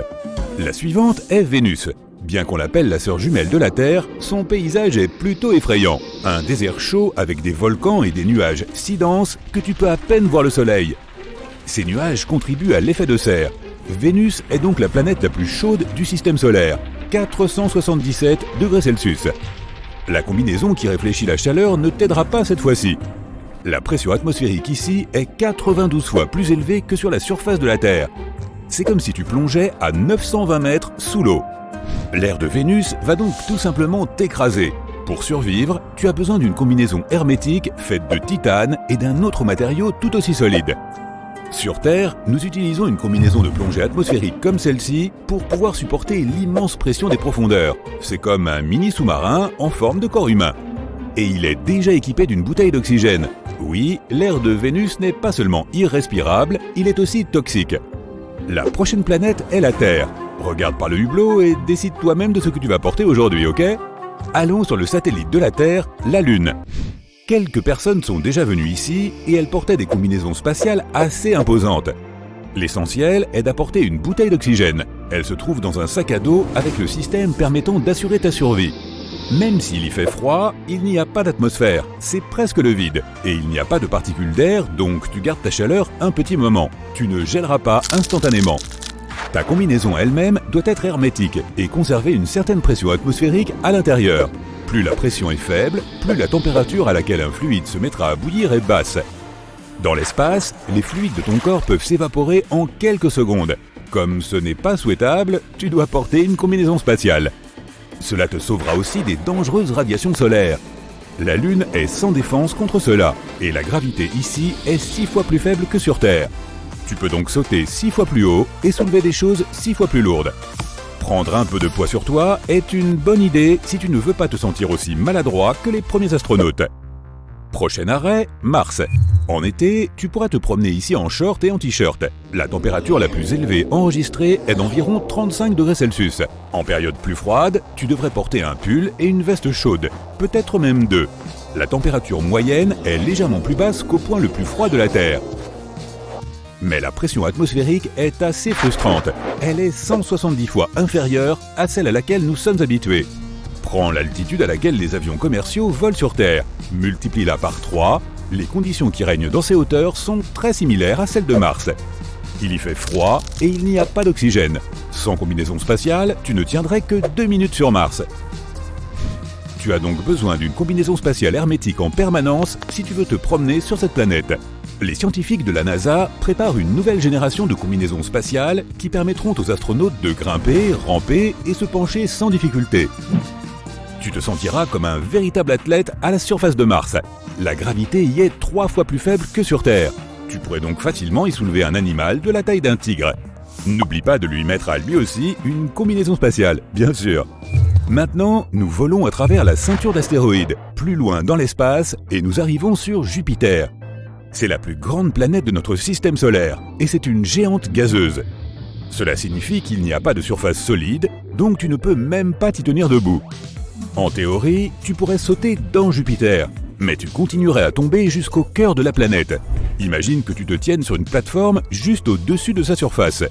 La suivante est Vénus. Bien qu'on l'appelle la sœur jumelle de la Terre, son paysage est plutôt effrayant. Un désert chaud avec des volcans et des nuages si denses que tu peux à peine voir le soleil. Ces nuages contribuent à l'effet de serre. Vénus est donc la planète la plus chaude du système solaire, 477 degrés Celsius. La combinaison qui réfléchit la chaleur ne t'aidera pas cette fois-ci. La pression atmosphérique ici est 92 fois plus élevée que sur la surface de la Terre. C'est comme si tu plongeais à 920 mètres sous l'eau. L'air de Vénus va donc tout simplement t'écraser. Pour survivre, tu as besoin d'une combinaison hermétique faite de titane et d'un autre matériau tout aussi solide. Sur Terre, nous utilisons une combinaison de plongée atmosphérique comme celle-ci pour pouvoir supporter l'immense pression des profondeurs. C'est comme un mini sous-marin en forme de corps humain. Et il est déjà équipé d'une bouteille d'oxygène. Oui, l'air de Vénus n'est pas seulement irrespirable, il est aussi toxique. La prochaine planète est la Terre. Regarde par le hublot et décide toi-même de ce que tu vas porter aujourd'hui, ok ? Allons sur le satellite de la Terre, la Lune. Quelques personnes sont déjà venues ici et elles portaient des combinaisons spatiales assez imposantes. L'essentiel est d'apporter une bouteille d'oxygène. Elle se trouve dans un sac à dos avec le système permettant d'assurer ta survie. Même s'il y fait froid, il n'y a pas d'atmosphère, c'est presque le vide. Et il n'y a pas de particules d'air, donc tu gardes ta chaleur un petit moment. Tu ne gèleras pas instantanément. Ta combinaison elle-même doit être hermétique et conserver une certaine pression atmosphérique à l'intérieur. Plus la pression est faible, plus la température à laquelle un fluide se mettra à bouillir est basse. Dans l'espace, les fluides de ton corps peuvent s'évaporer en quelques secondes. Comme ce n'est pas souhaitable, tu dois porter une combinaison spatiale. Cela te sauvera aussi des dangereuses radiations solaires. La Lune est sans défense contre cela, et la gravité ici est 6 fois plus faible que sur Terre. Tu peux donc sauter 6 fois plus haut et soulever des choses 6 fois plus lourdes. Prendre un peu de poids sur toi est une bonne idée si tu ne veux pas te sentir aussi maladroit que les premiers astronautes. Prochain arrêt, Mars. En été, tu pourras te promener ici en short et en t-shirt. La température la plus élevée enregistrée est d'environ 35 degrés Celsius. En période plus froide, tu devrais porter un pull et une veste chaude, peut-être même 2. La température moyenne est légèrement plus basse qu'au point le plus froid de la Terre. Mais la pression atmosphérique est assez frustrante. Elle est 170 fois inférieure à celle à laquelle nous sommes habitués. Prends l'altitude à laquelle les avions commerciaux volent sur Terre. Multiplie-la par 3. Les conditions qui règnent dans ces hauteurs sont très similaires à celles de Mars. Il y fait froid et il n'y a pas d'oxygène. Sans combinaison spatiale, tu ne tiendrais que 2 minutes sur Mars. Tu as donc besoin d'une combinaison spatiale hermétique en permanence si tu veux te promener sur cette planète. Les scientifiques de la NASA préparent une nouvelle génération de combinaisons spatiales qui permettront aux astronautes de grimper, ramper et se pencher sans difficulté. Tu te sentiras comme un véritable athlète à la surface de Mars. La gravité y est 3 fois plus faible que sur Terre. Tu pourrais donc facilement y soulever un animal de la taille d'un tigre. N'oublie pas de lui mettre à lui aussi une combinaison spatiale, bien sûr. Maintenant, nous volons à travers la ceinture d'astéroïdes, plus loin dans l'espace, et nous arrivons sur Jupiter. C'est la plus grande planète de notre système solaire, et c'est une géante gazeuse. Cela signifie qu'il n'y a pas de surface solide, donc tu ne peux même pas t'y tenir debout. En théorie, tu pourrais sauter dans Jupiter, mais tu continuerais à tomber jusqu'au cœur de la planète. Imagine que tu te tiennes sur une plateforme juste au-dessus de sa surface.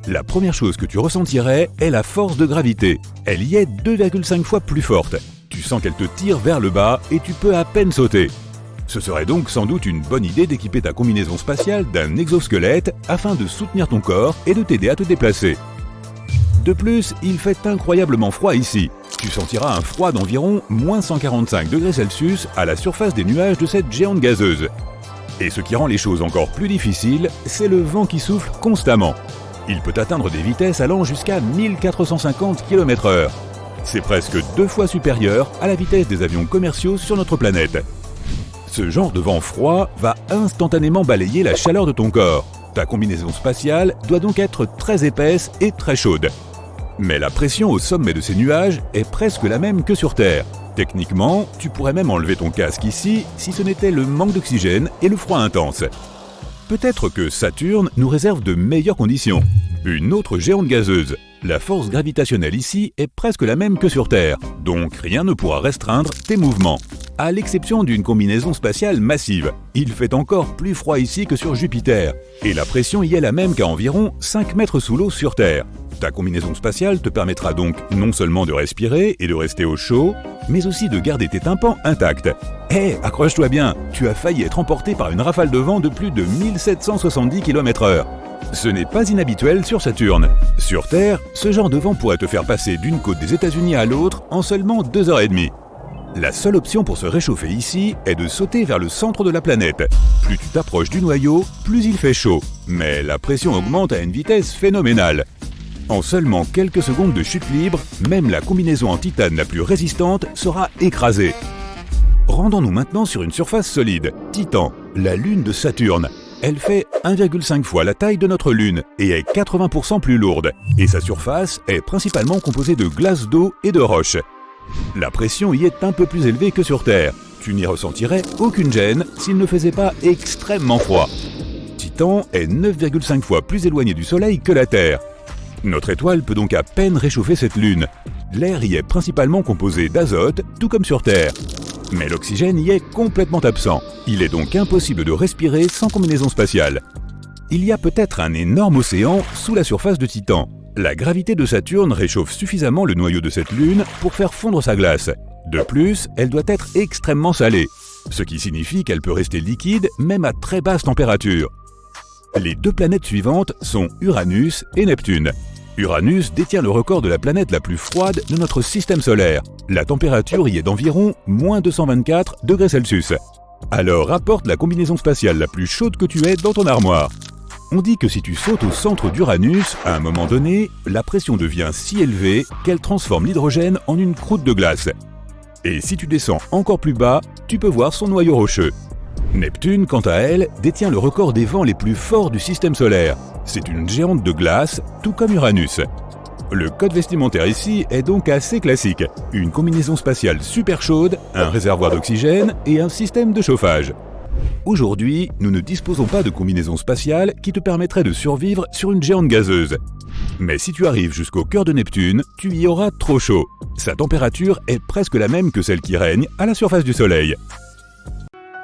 La première chose que tu ressentirais est la force de gravité. Elle y est 2,5 fois plus forte. Tu sens qu'elle te tire vers le bas et tu peux à peine sauter. Ce serait donc sans doute une bonne idée d'équiper ta combinaison spatiale d'un exosquelette afin de soutenir ton corps et de t'aider à te déplacer. De plus, il fait incroyablement froid ici. Tu sentiras un froid d'environ moins 145 degrés Celsius à la surface des nuages de cette géante gazeuse. Et ce qui rend les choses encore plus difficiles, c'est le vent qui souffle constamment. Il peut atteindre des vitesses allant jusqu'à 1450 km/h. C'est presque 2 fois supérieur à la vitesse des avions commerciaux sur notre planète. Ce genre de vent froid va instantanément balayer la chaleur de ton corps. Ta combinaison spatiale doit donc être très épaisse et très chaude. Mais la pression au sommet de ces nuages est presque la même que sur Terre. Techniquement, tu pourrais même enlever ton casque ici si ce n'était le manque d'oxygène et le froid intense. Peut-être que Saturne nous réserve de meilleures conditions. Une autre géante gazeuse. La force gravitationnelle ici est presque la même que sur Terre, donc rien ne pourra restreindre tes mouvements. À l'exception d'une combinaison spatiale massive. Il fait encore plus froid ici que sur Jupiter, et la pression y est la même qu'à environ 5 mètres sous l'eau sur Terre. Ta combinaison spatiale te permettra donc non seulement de respirer et de rester au chaud, mais aussi de garder tes tympans intacts. Hé, accroche-toi bien, tu as failli être emporté par une rafale de vent de plus de 1770 km/h. Ce n'est pas inhabituel sur Saturne. Sur Terre, ce genre de vent pourrait te faire passer d'une côte des États-Unis à l'autre en seulement 2h30. La seule option pour se réchauffer ici est de sauter vers le centre de la planète. Plus tu t'approches du noyau, plus il fait chaud. Mais la pression augmente à une vitesse phénoménale. En seulement quelques secondes de chute libre, même la combinaison en titane la plus résistante sera écrasée. Rendons-nous maintenant sur une surface solide, Titan, la lune de Saturne. Elle fait 1,5 fois la taille de notre lune et est 80% plus lourde. Et sa surface est principalement composée de glace d'eau et de roches. La pression y est un peu plus élevée que sur Terre. Tu n'y ressentirais aucune gêne s'il ne faisait pas extrêmement froid. Titan est 9,5 fois plus éloigné du Soleil que la Terre. Notre étoile peut donc à peine réchauffer cette lune. L'air y est principalement composé d'azote, tout comme sur Terre. Mais l'oxygène y est complètement absent. Il est donc impossible de respirer sans combinaison spatiale. Il y a peut-être un énorme océan sous la surface de Titan. La gravité de Saturne réchauffe suffisamment le noyau de cette lune pour faire fondre sa glace. De plus, elle doit être extrêmement salée, ce qui signifie qu'elle peut rester liquide même à très basse température. Les deux planètes suivantes sont Uranus et Neptune. Uranus détient le record de la planète la plus froide de notre système solaire. La température y est d'environ moins 224 degrés Celsius. Alors rapporte la combinaison spatiale la plus chaude que tu aies dans ton armoire. On dit que si tu sautes au centre d'Uranus, à un moment donné, la pression devient si élevée qu'elle transforme l'hydrogène en une croûte de glace. Et si tu descends encore plus bas, tu peux voir son noyau rocheux. Neptune, quant à elle, détient le record des vents les plus forts du système solaire. C'est une géante de glace, tout comme Uranus. Le code vestimentaire ici est donc assez classique. Une combinaison spatiale super chaude, un réservoir d'oxygène et un système de chauffage. Aujourd'hui, nous ne disposons pas de combinaison spatiale qui te permettrait de survivre sur une géante gazeuse. Mais si tu arrives jusqu'au cœur de Neptune, tu y auras trop chaud. Sa température est presque la même que celle qui règne à la surface du Soleil.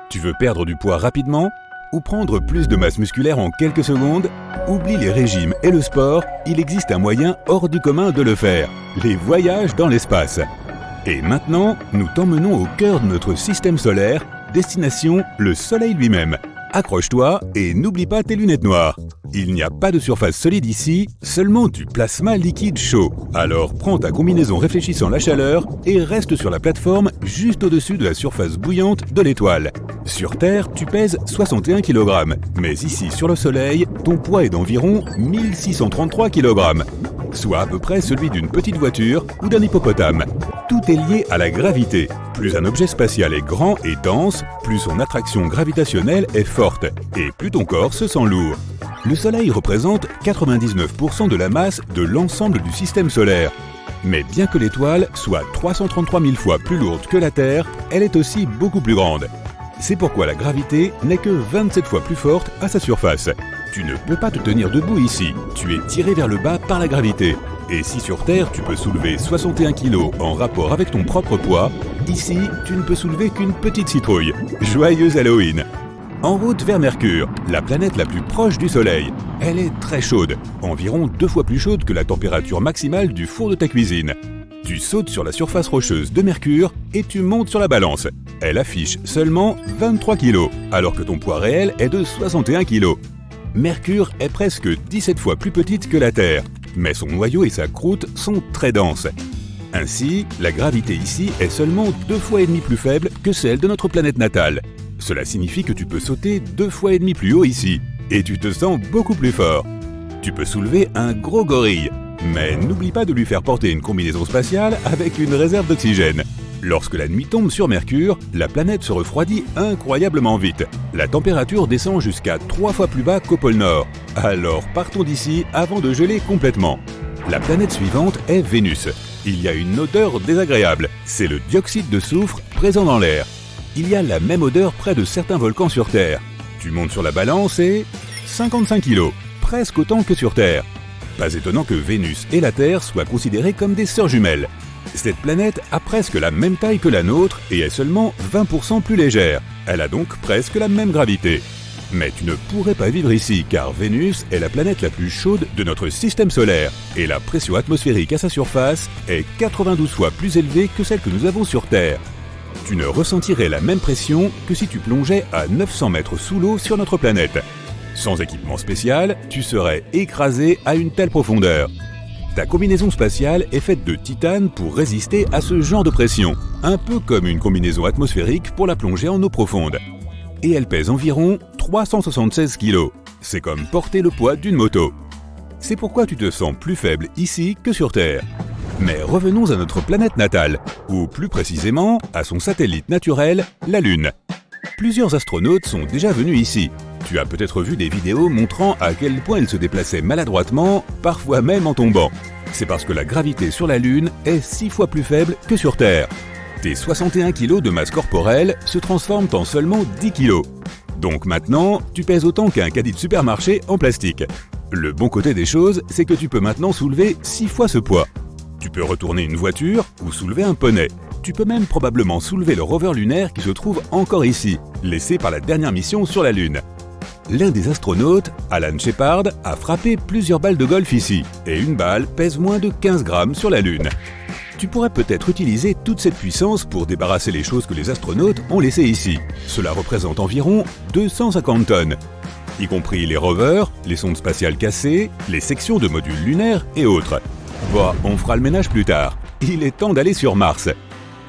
Tu veux perdre du poids rapidement ou prendre plus de masse musculaire en quelques secondes? Oublie les régimes et le sport, il existe un moyen hors du commun de le faire, les voyages dans l'espace. Et maintenant, nous t'emmenons au cœur de notre système solaire, destination le Soleil lui-même. Accroche-toi et n'oublie pas tes lunettes noires. Il n'y a pas de surface solide ici, seulement du plasma liquide chaud. Alors prends ta combinaison réfléchissant la chaleur et reste sur la plateforme juste au-dessus de la surface bouillante de l'étoile. Sur Terre, tu pèses 61 kg, mais ici sur le Soleil, ton poids est d'environ 1633 kg, soit à peu près celui d'une petite voiture ou d'un hippopotame. Tout est lié à la gravité. Plus un objet spatial est grand et dense, plus son attraction gravitationnelle est forte, et plus ton corps se sent lourd. Le Soleil représente 99% de la masse de l'ensemble du système solaire. Mais bien que l'étoile soit 333 000 fois plus lourde que la Terre, elle est aussi beaucoup plus grande. C'est pourquoi la gravité n'est que 27 fois plus forte à sa surface. Tu ne peux pas te tenir debout ici, tu es tiré vers le bas par la gravité. Et si sur Terre tu peux soulever 61 kg en rapport avec ton propre poids, ici tu ne peux soulever qu'une petite citrouille. Joyeux Halloween! En route vers Mercure, la planète la plus proche du Soleil. Elle est très chaude, environ 2 fois plus chaude que la température maximale du four de ta cuisine. Tu sautes sur la surface rocheuse de Mercure et tu montes sur la balance. Elle affiche seulement 23 kg, alors que ton poids réel est de 61 kg. Mercure est presque 17 fois plus petite que la Terre, mais son noyau et sa croûte sont très denses. Ainsi, la gravité ici est seulement 2 fois et demi plus faible que celle de notre planète natale. Cela signifie que tu peux sauter 2 fois et demi plus haut ici, et tu te sens beaucoup plus fort. Tu peux soulever un gros gorille, mais n'oublie pas de lui faire porter une combinaison spatiale avec une réserve d'oxygène. Lorsque la nuit tombe sur Mercure, la planète se refroidit incroyablement vite. La température descend jusqu'à 3 fois plus bas qu'au pôle Nord. Alors partons d'ici avant de geler complètement. La planète suivante est Vénus. Il y a une odeur désagréable, c'est le dioxyde de soufre présent dans l'air. Il y a la même odeur près de certains volcans sur Terre. Tu montes sur la balance et 55 kg, presque autant que sur Terre. Pas étonnant que Vénus et la Terre soient considérées comme des sœurs jumelles. Cette planète a presque la même taille que la nôtre et est seulement 20% plus légère. Elle a donc presque la même gravité. Mais tu ne pourrais pas vivre ici car Vénus est la planète la plus chaude de notre système solaire et la pression atmosphérique à sa surface est 92 fois plus élevée que celle que nous avons sur Terre. Tu ne ressentirais la même pression que si tu plongeais à 900 mètres sous l'eau sur notre planète. Sans équipement spécial, tu serais écrasé à une telle profondeur. Ta combinaison spatiale est faite de titane pour résister à ce genre de pression, un peu comme une combinaison atmosphérique pour la plongée en eau profonde. Et elle pèse environ 376 kg. C'est comme porter le poids d'une moto. C'est pourquoi tu te sens plus faible ici que sur Terre. Mais revenons à notre planète natale, ou plus précisément à son satellite naturel, la Lune. Plusieurs astronautes sont déjà venus ici. Tu as peut-être vu des vidéos montrant à quel point ils se déplaçaient maladroitement, parfois même en tombant. C'est parce que la gravité sur la Lune est 6 fois plus faible que sur Terre. Tes 61 kg de masse corporelle se transforment en seulement 10 kg. Donc maintenant, tu pèses autant qu'un caddie de supermarché en plastique. Le bon côté des choses, c'est que tu peux maintenant soulever 6 fois ce poids. Tu peux retourner une voiture ou soulever un poney. Tu peux même probablement soulever le rover lunaire qui se trouve encore ici, laissé par la dernière mission sur la Lune. L'un des astronautes, Alan Shepard, a frappé plusieurs balles de golf ici, et une balle pèse moins de 15 grammes sur la Lune. Tu pourrais peut-être utiliser toute cette puissance pour débarrasser les choses que les astronautes ont laissées ici. Cela représente environ 250 tonnes, y compris les rovers, les sondes spatiales cassées, les sections de modules lunaires et autres. Bon, on fera le ménage plus tard. Il est temps d'aller sur Mars.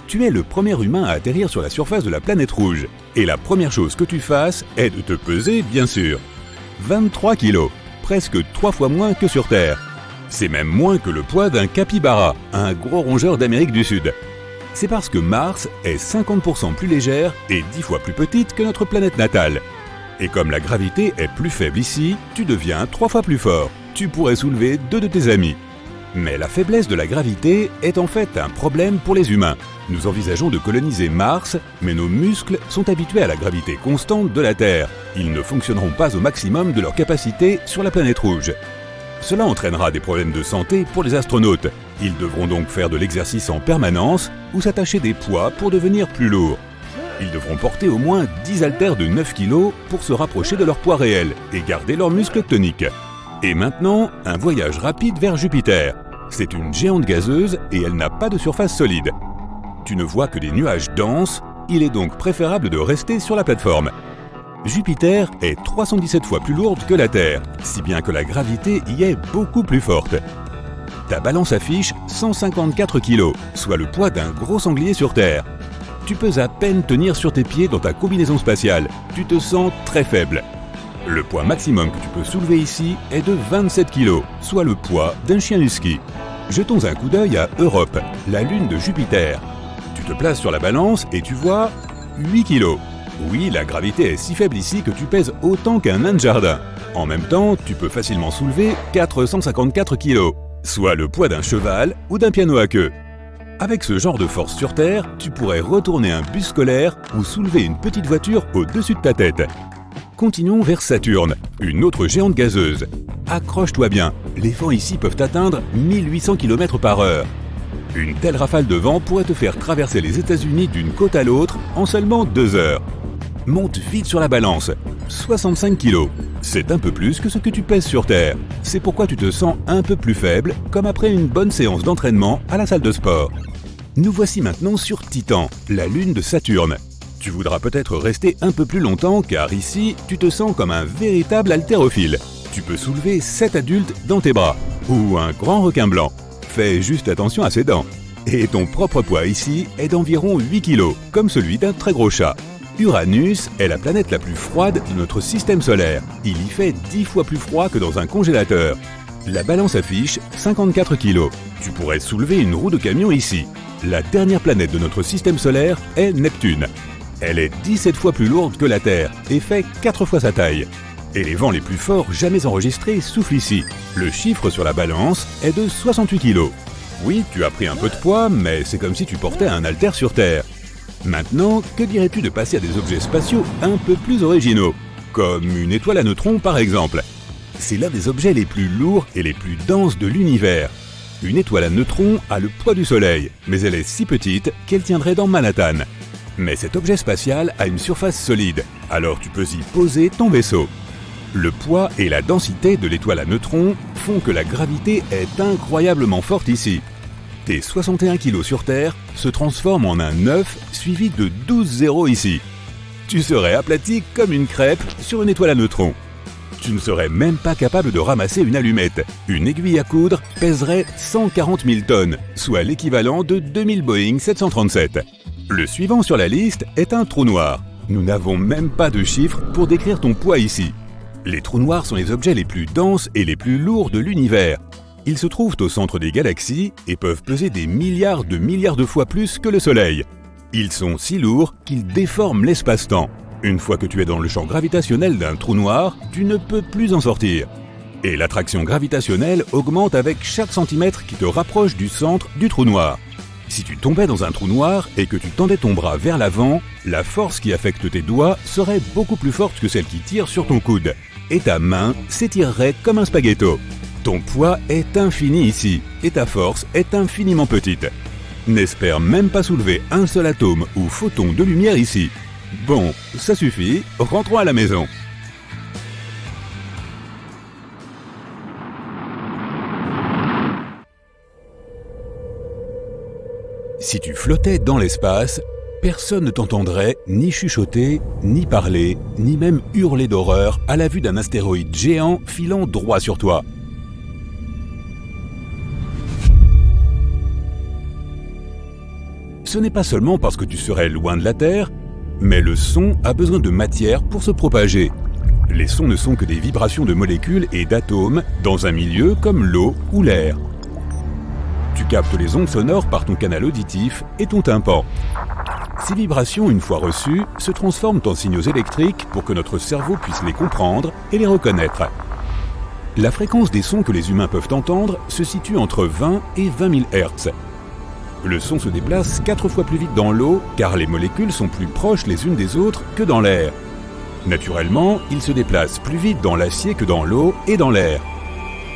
Tu es le premier humain à atterrir sur la surface de la planète rouge. Et la première chose que tu fasses est de te peser, bien sûr. 23 kilos, presque 3 fois moins que sur Terre. C'est même moins que le poids d'un capybara, un gros rongeur d'Amérique du Sud. C'est parce que Mars est 50% plus légère et 10 fois plus petite que notre planète natale. Et comme la gravité est plus faible ici, tu deviens 3 fois plus fort. Tu pourrais soulever 2 de tes amis. Mais la faiblesse de la gravité est en fait un problème pour les humains. Nous envisageons de coloniser Mars, mais nos muscles sont habitués à la gravité constante de la Terre. Ils ne fonctionneront pas au maximum de leur capacité sur la planète rouge. Cela entraînera des problèmes de santé pour les astronautes. Ils devront donc faire de l'exercice en permanence ou s'attacher des poids pour devenir plus lourds. Ils devront porter au moins 10 haltères de 9 kg pour se rapprocher de leur poids réel et garder leurs muscles toniques. Et maintenant, un voyage rapide vers Jupiter. C'est une géante gazeuse et elle n'a pas de surface solide. Tu ne vois que des nuages denses, il est donc préférable de rester sur la plateforme. Jupiter est 317 fois plus lourde que la Terre, si bien que la gravité y est beaucoup plus forte. Ta balance affiche 154 kg, soit le poids d'un gros sanglier sur Terre. Tu peux à peine tenir sur tes pieds dans ta combinaison spatiale, tu te sens très faible. Le poids maximum que tu peux soulever ici est de 27 kg, soit le poids d'un chien husky. Jetons un coup d'œil à Europe, la lune de Jupiter. Tu te places sur la balance et tu vois 8 kg. Oui, la gravité est si faible ici que tu pèses autant qu'un nain de jardin. En même temps, tu peux facilement soulever 454 kg, soit le poids d'un cheval ou d'un piano à queue. Avec ce genre de force sur Terre, tu pourrais retourner un bus scolaire ou soulever une petite voiture au-dessus de ta tête. Continuons vers Saturne, une autre géante gazeuse. Accroche-toi bien, les vents ici peuvent atteindre 1800 km/h. Une telle rafale de vent pourrait te faire traverser les États-Unis d'une côte à l'autre en seulement 2 heures. Monte vite sur la balance, 65 kg. C'est un peu plus que ce que tu pèses sur Terre. C'est pourquoi tu te sens un peu plus faible, comme après une bonne séance d'entraînement à la salle de sport. Nous voici maintenant sur Titan, la lune de Saturne. Tu voudras peut-être rester un peu plus longtemps car ici, tu te sens comme un véritable haltérophile. Tu peux soulever 7 adultes dans tes bras, ou un grand requin blanc. Fais juste attention à ses dents. Et ton propre poids ici est d'environ 8 kg, comme celui d'un très gros chat. Uranus est la planète la plus froide de notre système solaire. Il y fait 10 fois plus froid que dans un congélateur. La balance affiche 54 kg. Tu pourrais soulever une roue de camion ici. La dernière planète de notre système solaire est Neptune. Elle est 17 fois plus lourde que la Terre et fait 4 fois sa taille. Et les vents les plus forts jamais enregistrés soufflent ici. Le chiffre sur la balance est de 68 kg. Oui, tu as pris un peu de poids, mais c'est comme si tu portais un haltère sur Terre. Maintenant, que dirais-tu de passer à des objets spatiaux un peu plus originaux, comme une étoile à neutrons par exemple? C'est l'un des objets les plus lourds et les plus denses de l'univers. Une étoile à neutrons a le poids du Soleil, mais elle est si petite qu'elle tiendrait dans Manhattan. Mais cet objet spatial a une surface solide, alors tu peux y poser ton vaisseau. Le poids et la densité de l'étoile à neutrons font que la gravité est incroyablement forte ici. Tes 61 kg sur Terre se transforment en un 9 suivi de 12 zéros ici. Tu serais aplati comme une crêpe sur une étoile à neutrons. Tu ne serais même pas capable de ramasser une allumette. Une aiguille à coudre pèserait 140 000 tonnes, soit l'équivalent de 2000 Boeing 737. Le suivant sur la liste est un trou noir. Nous n'avons même pas de chiffre pour décrire ton poids ici. Les trous noirs sont les objets les plus denses et les plus lourds de l'univers. Ils se trouvent au centre des galaxies et peuvent peser des milliards de fois plus que le Soleil. Ils sont si lourds qu'ils déforment l'espace-temps. Une fois que tu es dans le champ gravitationnel d'un trou noir, tu ne peux plus en sortir. Et l'attraction gravitationnelle augmente avec chaque centimètre qui te rapproche du centre du trou noir. Si tu tombais dans un trou noir et que tu tendais ton bras vers l'avant, la force qui affecte tes doigts serait beaucoup plus forte que celle qui tire sur ton coude. Et ta main s'étirerait comme un spaghetto. Ton poids est infini ici, et ta force est infiniment petite. N'espère même pas soulever un seul atome ou photon de lumière ici. Bon, ça suffit, rentrons à la maison. Si tu flottais dans l'espace, personne ne t'entendrait ni chuchoter, ni parler, ni même hurler d'horreur à la vue d'un astéroïde géant filant droit sur toi. Ce n'est pas seulement parce que tu serais loin de la Terre, mais le son a besoin de matière pour se propager. Les sons ne sont que des vibrations de molécules et d'atomes dans un milieu comme l'eau ou l'air. Tu captes les ondes sonores par ton canal auditif et ton tympan. Ces vibrations, une fois reçues, se transforment en signaux électriques pour que notre cerveau puisse les comprendre et les reconnaître. La fréquence des sons que les humains peuvent entendre se situe entre 20 et 20 000 Hz. Le son se déplace 4 fois plus vite dans l'eau car les molécules sont plus proches les unes des autres que dans l'air. Naturellement, il se déplace plus vite dans l'acier que dans l'eau et dans l'air.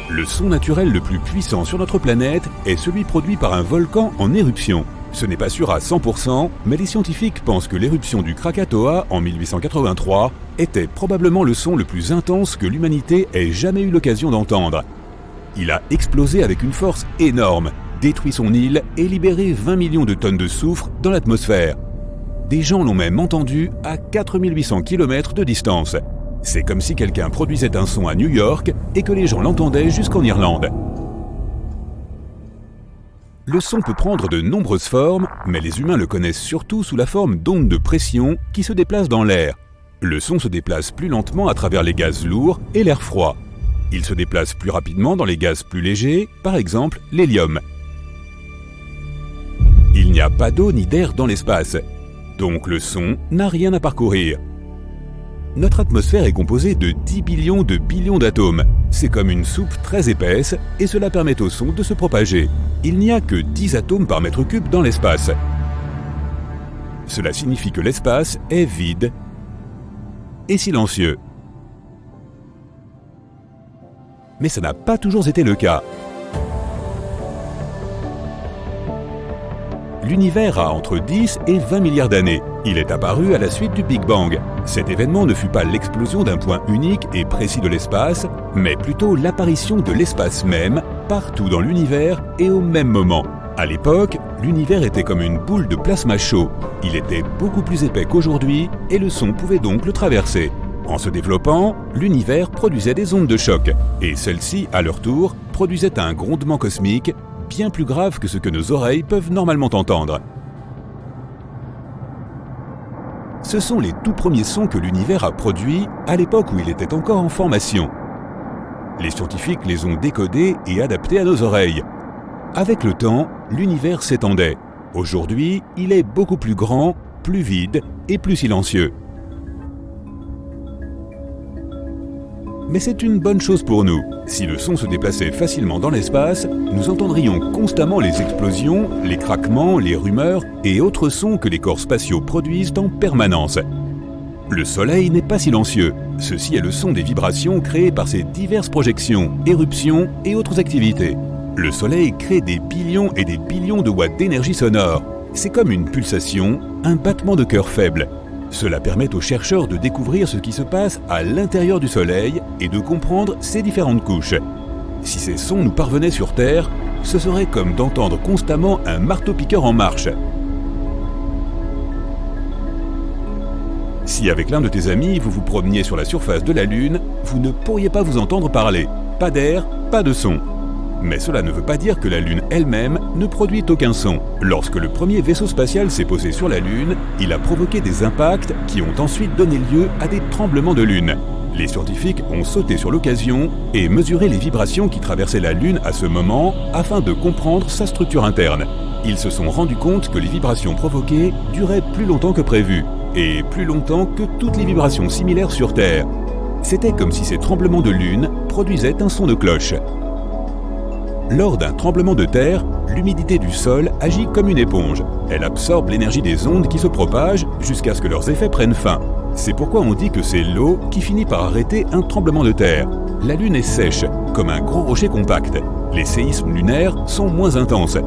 Le son naturel le plus puissant sur notre planète est celui produit par un volcan en éruption. Ce n'est pas sûr à 100%, mais les scientifiques pensent que l'éruption du Krakatoa en 1883 était probablement le son le plus intense que l'humanité ait jamais eu l'occasion d'entendre. Il a explosé avec une force énorme, détruit son île et libéré 20 millions de tonnes de soufre dans l'atmosphère. Des gens l'ont même entendu à 4800 km de distance. C'est comme si quelqu'un produisait un son à New York et que les gens l'entendaient jusqu'en Irlande. Le son peut prendre de nombreuses formes, mais les humains le connaissent surtout sous la forme d'ondes de pression qui se déplacent dans l'air. Le son se déplace plus lentement à travers les gaz lourds et l'air froid. Il se déplace plus rapidement dans les gaz plus légers, par exemple l'hélium. Il n'y a pas d'eau ni d'air dans l'espace, donc le son n'a rien à parcourir. Notre atmosphère est composée de 10 billions de billions d'atomes. C'est comme une soupe très épaisse et cela permet au son de se propager. Il n'y a que 10 atomes par mètre cube dans l'espace. Cela signifie que l'espace est vide et silencieux. Mais ça n'a pas toujours été le cas. L'univers a entre 10 et 20 milliards d'années. Il est apparu à la suite du Big Bang. Cet événement ne fut pas l'explosion d'un point unique et précis de l'espace, mais plutôt l'apparition de l'espace même, partout dans l'univers et au même moment. À l'époque, l'univers était comme une boule de plasma chaud. Il était beaucoup plus épais qu'aujourd'hui et le son pouvait donc le traverser. En se développant, l'univers produisait des ondes de choc, et celles-ci, à leur tour, produisaient un grondement cosmique bien plus grave que ce que nos oreilles peuvent normalement entendre. Ce sont les tout premiers sons que l'univers a produits à l'époque où il était encore en formation. Les scientifiques les ont décodés et adaptés à nos oreilles. Avec le temps, l'univers s'étendait. Aujourd'hui, il est beaucoup plus grand, plus vide et plus silencieux. Mais c'est une bonne chose pour nous. Si le son se déplaçait facilement dans l'espace, nous entendrions constamment les explosions, les craquements, les rumeurs et autres sons que les corps spatiaux produisent en permanence. Le Soleil n'est pas silencieux. Ceci est le son des vibrations créées par ses diverses projections, éruptions et autres activités. Le Soleil crée des billions et des billions de watts d'énergie sonore. C'est comme une pulsation, un battement de cœur faible. Cela permet aux chercheurs de découvrir ce qui se passe à l'intérieur du Soleil et de comprendre ses différentes couches. Si ces sons nous parvenaient sur Terre, ce serait comme d'entendre constamment un marteau-piqueur en marche. Si avec l'un de tes amis, vous vous promeniez sur la surface de la Lune, vous ne pourriez pas vous entendre parler. Pas d'air, pas de son. Mais cela ne veut pas dire que la Lune elle-même ne produit aucun son. Lorsque le premier vaisseau spatial s'est posé sur la Lune, il a provoqué des impacts qui ont ensuite donné lieu à des tremblements de Lune. Les scientifiques ont sauté sur l'occasion et mesuré les vibrations qui traversaient la Lune à ce moment afin de comprendre sa structure interne. Ils se sont rendus compte que les vibrations provoquées duraient plus longtemps que prévu, et plus longtemps que toutes les vibrations similaires sur Terre. C'était comme si ces tremblements de Lune produisaient un son de cloche. Lors d'un tremblement de terre, l'humidité du sol agit comme une éponge. Elle absorbe l'énergie des ondes qui se propagent jusqu'à ce que leurs effets prennent fin. C'est pourquoi on dit que c'est l'eau qui finit par arrêter un tremblement de terre. La Lune est sèche, comme un gros rocher compact. Les séismes lunaires sont moins intenses.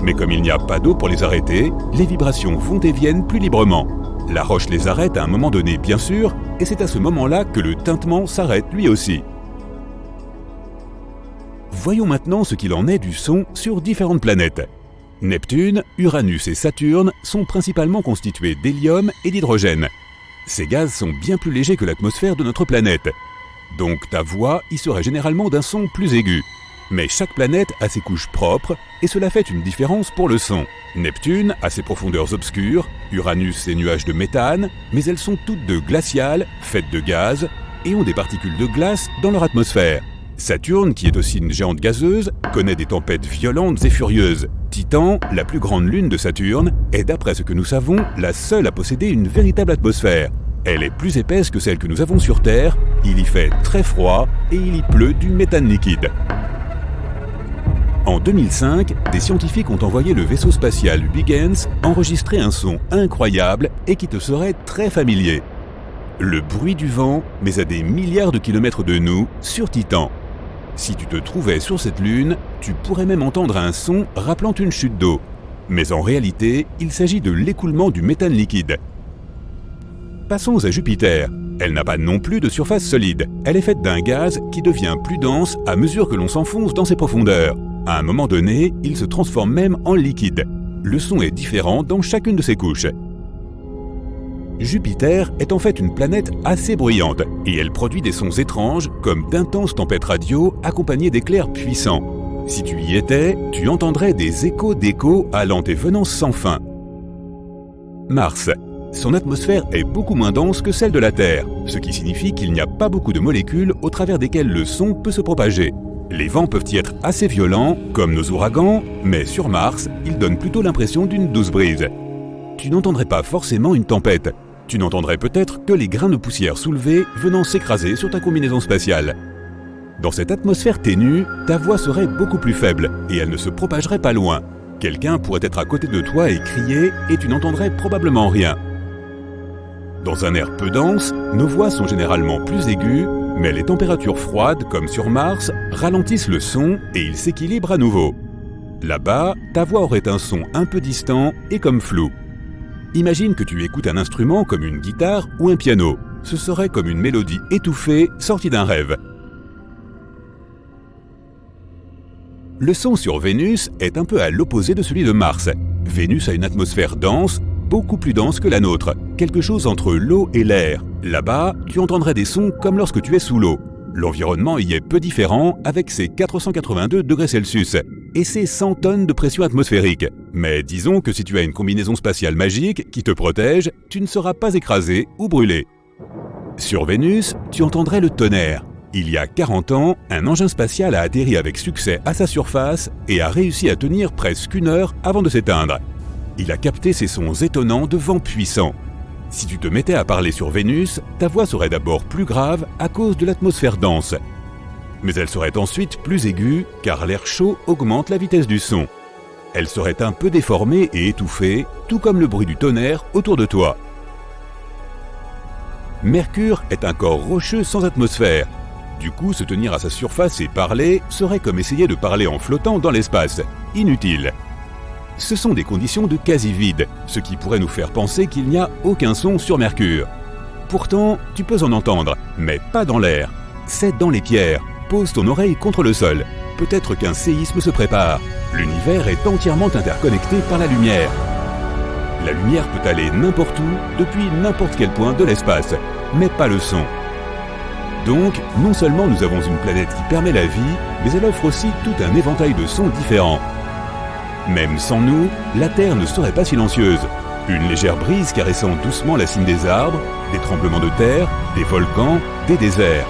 Mais comme il n'y a pas d'eau pour les arrêter, les vibrations vont et viennent plus librement. La roche les arrête à un moment donné, bien sûr, et c'est à ce moment-là que le tintement s'arrête lui aussi. Voyons maintenant ce qu'il en est du son sur différentes planètes. Neptune, Uranus et Saturne sont principalement constitués d'hélium et d'hydrogène. Ces gaz sont bien plus légers que l'atmosphère de notre planète. Donc ta voix y serait généralement d'un son plus aigu. Mais chaque planète a ses couches propres et cela fait une différence pour le son. Neptune a ses profondeurs obscures, Uranus ses nuages de méthane, mais elles sont toutes de glaciales, faites de gaz, et ont des particules de glace dans leur atmosphère. Saturne, qui est aussi une géante gazeuse, connaît des tempêtes violentes et furieuses. Titan, la plus grande lune de Saturne, est d'après ce que nous savons, la seule à posséder une véritable atmosphère. Elle est plus épaisse que celle que nous avons sur Terre, il y fait très froid et il y pleut du méthane liquide. En 2005, des scientifiques ont envoyé le vaisseau spatial Huygens enregistrer un son incroyable et qui te serait très familier. Le bruit du vent, mais à des milliards de kilomètres de nous, sur Titan. Si tu te trouvais sur cette lune, tu pourrais même entendre un son rappelant une chute d'eau. Mais en réalité, il s'agit de l'écoulement du méthane liquide. Passons à Jupiter. Elle n'a pas non plus de surface solide. Elle est faite d'un gaz qui devient plus dense à mesure que l'on s'enfonce dans ses profondeurs. À un moment donné, il se transforme même en liquide. Le son est différent dans chacune de ses couches. Jupiter est en fait une planète assez bruyante et elle produit des sons étranges comme d'intenses tempêtes radio accompagnées d'éclairs puissants. Si tu y étais, tu entendrais des échos d'échos allant et venant sans fin. Mars. Son atmosphère est beaucoup moins dense que celle de la Terre, ce qui signifie qu'il n'y a pas beaucoup de molécules au travers desquelles le son peut se propager. Les vents peuvent y être assez violents, comme nos ouragans, mais sur Mars, ils donnent plutôt l'impression d'une douce brise. Tu n'entendrais pas forcément une tempête. Tu n'entendrais peut-être que les grains de poussière soulevés venant s'écraser sur ta combinaison spatiale. Dans cette atmosphère ténue, ta voix serait beaucoup plus faible et elle ne se propagerait pas loin. Quelqu'un pourrait être à côté de toi et crier et tu n'entendrais probablement rien. Dans un air peu dense, nos voix sont généralement plus aiguës, mais les températures froides, comme sur Mars, ralentissent le son et il s'équilibre à nouveau. Là-bas, ta voix aurait un son un peu distant et comme flou. Imagine que tu écoutes un instrument comme une guitare ou un piano. Ce serait comme une mélodie étouffée sortie d'un rêve. Le son sur Vénus est un peu à l'opposé de celui de Mars. Vénus a une atmosphère dense, beaucoup plus dense que la nôtre, quelque chose entre l'eau et l'air. Là-bas, tu entendrais des sons comme lorsque tu es sous l'eau. L'environnement y est peu différent avec ses 482 degrés Celsius et ses 100 tonnes de pression atmosphérique. Mais disons que si tu as une combinaison spatiale magique qui te protège, tu ne seras pas écrasé ou brûlé. Sur Vénus, tu entendrais le tonnerre. Il y a 40 ans, un engin spatial a atterri avec succès à sa surface et a réussi à tenir presque 1 heure avant de s'éteindre. Il a capté ces sons étonnants de vent puissant. Si tu te mettais à parler sur Vénus, ta voix serait d'abord plus grave à cause de l'atmosphère dense. Mais elle serait ensuite plus aiguë car l'air chaud augmente la vitesse du son. Elle serait un peu déformée et étouffée, tout comme le bruit du tonnerre autour de toi. Mercure est un corps rocheux sans atmosphère. Du coup, se tenir à sa surface et parler serait comme essayer de parler en flottant dans l'espace. Inutile. Ce sont des conditions de quasi-vide, ce qui pourrait nous faire penser qu'il n'y a aucun son sur Mercure. Pourtant, tu peux en entendre, mais pas dans l'air. C'est dans les pierres. Pose ton oreille contre le sol. Peut-être qu'un séisme se prépare. L'univers est entièrement interconnecté par la lumière. La lumière peut aller n'importe où, depuis n'importe quel point de l'espace, mais pas le son. Donc, non seulement nous avons une planète qui permet la vie, mais elle offre aussi tout un éventail de sons différents. Même sans nous, la Terre ne serait pas silencieuse. Une légère brise caressant doucement la cime des arbres, des tremblements de terre, des volcans, des déserts.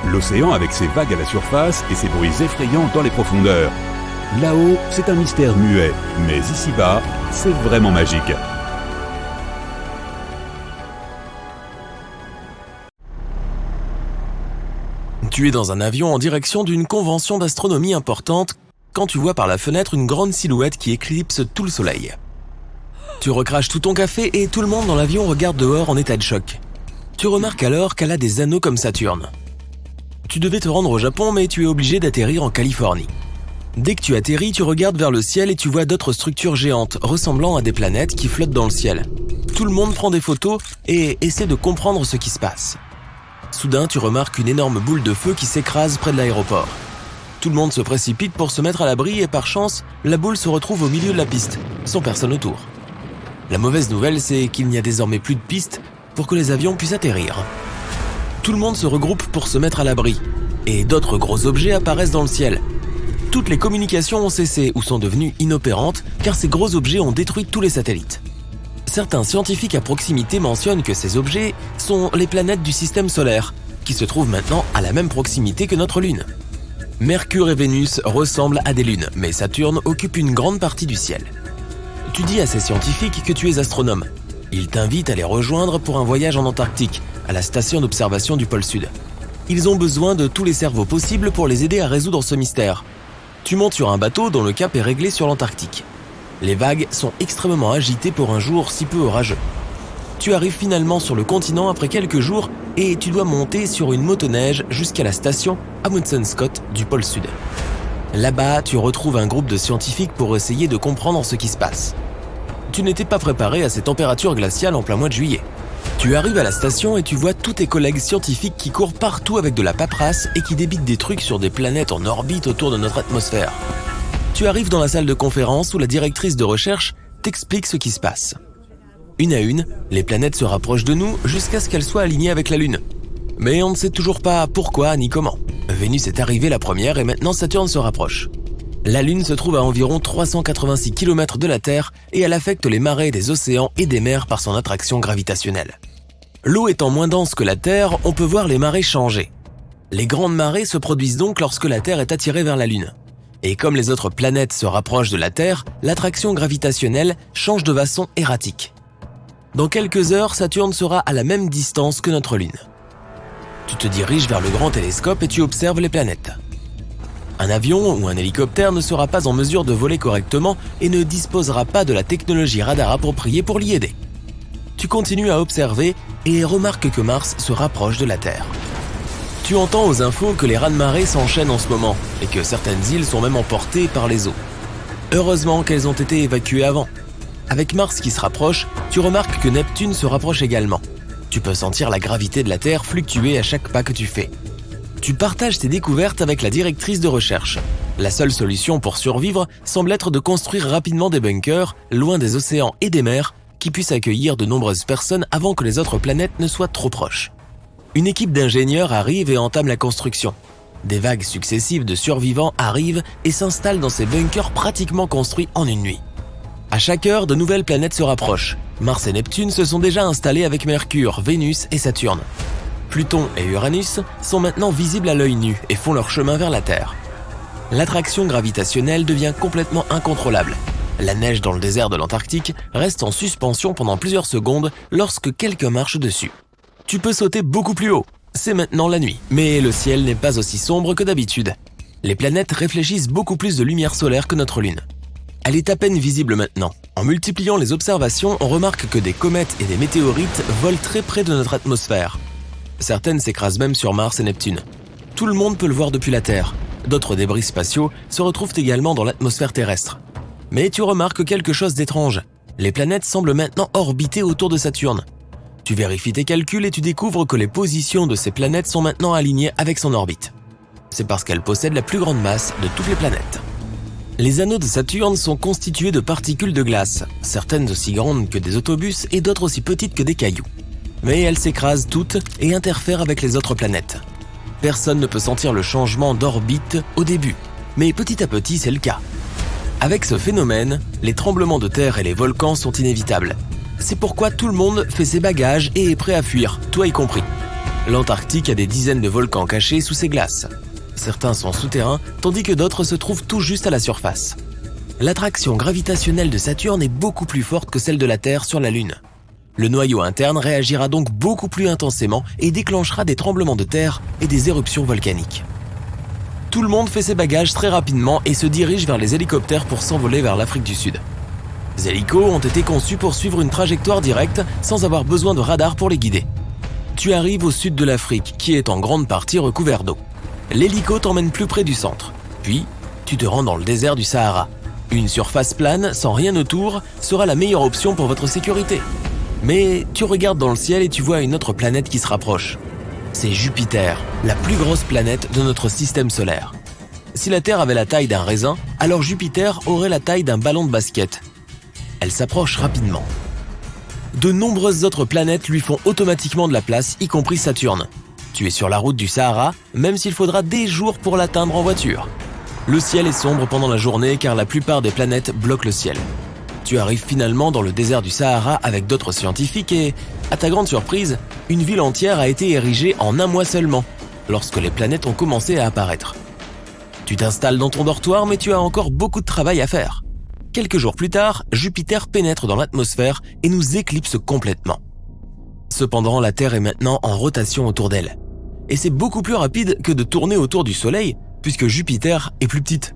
L'océan avec ses vagues à la surface et ses bruits effrayants dans les profondeurs. Là-haut, c'est un mystère muet, mais ici-bas, c'est vraiment magique. Tu es dans un avion en direction d'une convention d'astronomie importante quand tu vois par la fenêtre une grande silhouette qui éclipse tout le soleil. Tu recraches tout ton café et tout le monde dans l'avion regarde dehors en état de choc. Tu remarques alors qu'elle a des anneaux comme Saturne. Tu devais te rendre au Japon, mais tu es obligé d'atterrir en Californie. Dès que tu atterris, tu regardes vers le ciel et tu vois d'autres structures géantes ressemblant à des planètes qui flottent dans le ciel. Tout le monde prend des photos et essaie de comprendre ce qui se passe. Soudain, tu remarques une énorme boule de feu qui s'écrase près de l'aéroport. Tout le monde se précipite pour se mettre à l'abri et par chance, la boule se retrouve au milieu de la piste, sans personne autour. La mauvaise nouvelle, c'est qu'il n'y a désormais plus de piste pour que les avions puissent atterrir. Tout le monde se regroupe pour se mettre à l'abri, et d'autres gros objets apparaissent dans le ciel. Toutes les communications ont cessé ou sont devenues inopérantes car ces gros objets ont détruit tous les satellites. Certains scientifiques à proximité mentionnent que ces objets sont les planètes du système solaire, qui se trouvent maintenant à la même proximité que notre Lune. Mercure et Vénus ressemblent à des lunes, mais Saturne occupe une grande partie du ciel. Tu dis à ces scientifiques que tu es astronome. Ils t'invitent à les rejoindre pour un voyage en Antarctique, à la station d'observation du pôle Sud. Ils ont besoin de tous les cerveaux possibles pour les aider à résoudre ce mystère. Tu montes sur un bateau dont le cap est réglé sur l'Antarctique. Les vagues sont extrêmement agitées pour un jour si peu orageux. Tu arrives finalement sur le continent après quelques jours et tu dois monter sur une motoneige jusqu'à la station Amundsen Scott du pôle Sud. Là-bas, tu retrouves un groupe de scientifiques pour essayer de comprendre ce qui se passe. Tu n'étais pas préparé à ces températures glaciales en plein mois de juillet. Tu arrives à la station et tu vois tous tes collègues scientifiques qui courent partout avec de la paperasse et qui débitent des trucs sur des planètes en orbite autour de notre atmosphère. Tu arrives dans la salle de conférence où la directrice de recherche t'explique ce qui se passe. Une à une, les planètes se rapprochent de nous jusqu'à ce qu'elles soient alignées avec la Lune. Mais on ne sait toujours pas pourquoi ni comment. Vénus est arrivée la première et maintenant Saturne se rapproche. La Lune se trouve à environ 386 km de la Terre et elle affecte les marées des océans et des mers par son attraction gravitationnelle. L'eau étant moins dense que la Terre, on peut voir les marées changer. Les grandes marées se produisent donc lorsque la Terre est attirée vers la Lune. Et comme les autres planètes se rapprochent de la Terre, l'attraction gravitationnelle change de façon erratique. Dans quelques heures, Saturne sera à la même distance que notre Lune. Tu te diriges vers le grand télescope et tu observes les planètes. Un avion ou un hélicoptère ne sera pas en mesure de voler correctement et ne disposera pas de la technologie radar appropriée pour l'y aider. Tu continues à observer et remarques que Mars se rapproche de la Terre. Tu entends aux infos que les raz-de-marée s'enchaînent en ce moment et que certaines îles sont même emportées par les eaux. Heureusement qu'elles ont été évacuées avant. Avec Mars qui se rapproche, tu remarques que Neptune se rapproche également. Tu peux sentir la gravité de la Terre fluctuer à chaque pas que tu fais. Tu partages tes découvertes avec la directrice de recherche. La seule solution pour survivre semble être de construire rapidement des bunkers, loin des océans et des mers, qui puissent accueillir de nombreuses personnes avant que les autres planètes ne soient trop proches. Une équipe d'ingénieurs arrive et entame la construction. Des vagues successives de survivants arrivent et s'installent dans ces bunkers pratiquement construits en une nuit. À chaque heure, de nouvelles planètes se rapprochent. Mars et Neptune se sont déjà installés avec Mercure, Vénus et Saturne. Pluton et Uranus sont maintenant visibles à l'œil nu et font leur chemin vers la Terre. L'attraction gravitationnelle devient complètement incontrôlable. La neige dans le désert de l'Antarctique reste en suspension pendant plusieurs secondes lorsque quelqu'un marche dessus. Tu peux sauter beaucoup plus haut. C'est maintenant la nuit, mais le ciel n'est pas aussi sombre que d'habitude. Les planètes réfléchissent beaucoup plus de lumière solaire que notre Lune. Elle est à peine visible maintenant. En multipliant les observations, on remarque que des comètes et des météorites volent très près de notre atmosphère. Certaines s'écrasent même sur Mars et Neptune. Tout le monde peut le voir depuis la Terre. D'autres débris spatiaux se retrouvent également dans l'atmosphère terrestre. Mais tu remarques quelque chose d'étrange. Les planètes semblent maintenant orbiter autour de Saturne. Tu vérifies tes calculs et tu découvres que les positions de ces planètes sont maintenant alignées avec son orbite. C'est parce qu'elle possède la plus grande masse de toutes les planètes. Les anneaux de Saturne sont constitués de particules de glace, certaines aussi grandes que des autobus et d'autres aussi petites que des cailloux. Mais elles s'écrasent toutes et interfèrent avec les autres planètes. Personne ne peut sentir le changement d'orbite au début, mais petit à petit c'est le cas. Avec ce phénomène, les tremblements de terre et les volcans sont inévitables. C'est pourquoi tout le monde fait ses bagages et est prêt à fuir, toi y compris. L'Antarctique a des dizaines de volcans cachés sous ses glaces. Certains sont souterrains, tandis que d'autres se trouvent tout juste à la surface. L'attraction gravitationnelle de Saturne est beaucoup plus forte que celle de la Terre sur la Lune. Le noyau interne réagira donc beaucoup plus intensément et déclenchera des tremblements de terre et des éruptions volcaniques. Tout le monde fait ses bagages très rapidement et se dirige vers les hélicoptères pour s'envoler vers l'Afrique du Sud. Les hélicos ont été conçus pour suivre une trajectoire directe sans avoir besoin de radar pour les guider. Tu arrives au sud de l'Afrique, qui est en grande partie recouvert d'eau. L'hélico t'emmène plus près du centre. Puis, tu te rends dans le désert du Sahara. Une surface plane, sans rien autour, sera la meilleure option pour votre sécurité. Mais tu regardes dans le ciel et tu vois une autre planète qui se rapproche. C'est Jupiter, la plus grosse planète de notre système solaire. Si la Terre avait la taille d'un raisin, alors Jupiter aurait la taille d'un ballon de basket. Elle s'approche rapidement. De nombreuses autres planètes lui font automatiquement de la place, y compris Saturne. Tu es sur la route du Sahara, même s'il faudra des jours pour l'atteindre en voiture. Le ciel est sombre pendant la journée car la plupart des planètes bloquent le ciel. Tu arrives finalement dans le désert du Sahara avec d'autres scientifiques et, à ta grande surprise, une ville entière a été érigée en un mois seulement, lorsque les planètes ont commencé à apparaître. Tu t'installes dans ton dortoir mais tu as encore beaucoup de travail à faire. Quelques jours plus tard, Jupiter pénètre dans l'atmosphère et nous éclipse complètement. Cependant, la Terre est maintenant en rotation autour d'elle. Et c'est beaucoup plus rapide que de tourner autour du Soleil, puisque Jupiter est plus petite.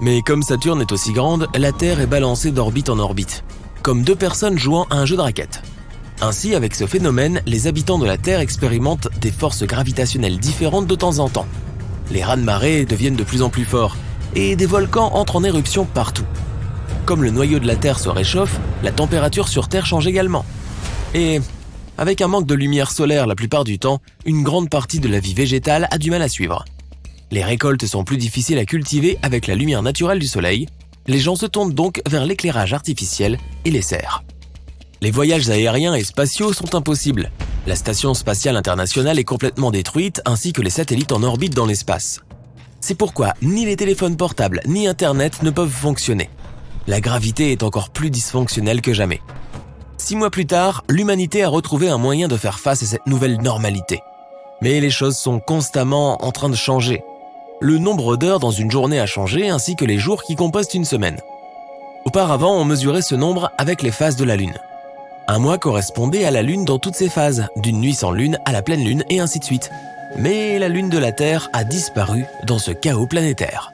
Mais comme Saturne est aussi grande, la Terre est balancée d'orbite en orbite, comme deux personnes jouant à un jeu de raquettes. Ainsi, avec ce phénomène, les habitants de la Terre expérimentent des forces gravitationnelles différentes de temps en temps. Les raz-de-marée deviennent de plus en plus forts, et des volcans entrent en éruption partout. Comme le noyau de la Terre se réchauffe, la température sur Terre change également. Et avec un manque de lumière solaire la plupart du temps, une grande partie de la vie végétale a du mal à suivre. Les récoltes sont plus difficiles à cultiver avec la lumière naturelle du soleil. Les gens se tournent donc vers l'éclairage artificiel et les serres. Les voyages aériens et spatiaux sont impossibles. La station spatiale internationale est complètement détruite ainsi que les satellites en orbite dans l'espace. C'est pourquoi ni les téléphones portables ni Internet ne peuvent fonctionner. La gravité est encore plus dysfonctionnelle que jamais. 6 mois plus tard, l'humanité a retrouvé un moyen de faire face à cette nouvelle normalité. Mais les choses sont constamment en train de changer. Le nombre d'heures dans une journée a changé ainsi que les jours qui composent une semaine. Auparavant, on mesurait ce nombre avec les phases de la Lune. Un mois correspondait à la Lune dans toutes ses phases, d'une nuit sans Lune à la pleine Lune et ainsi de suite. Mais la Lune de la Terre a disparu dans ce chaos planétaire.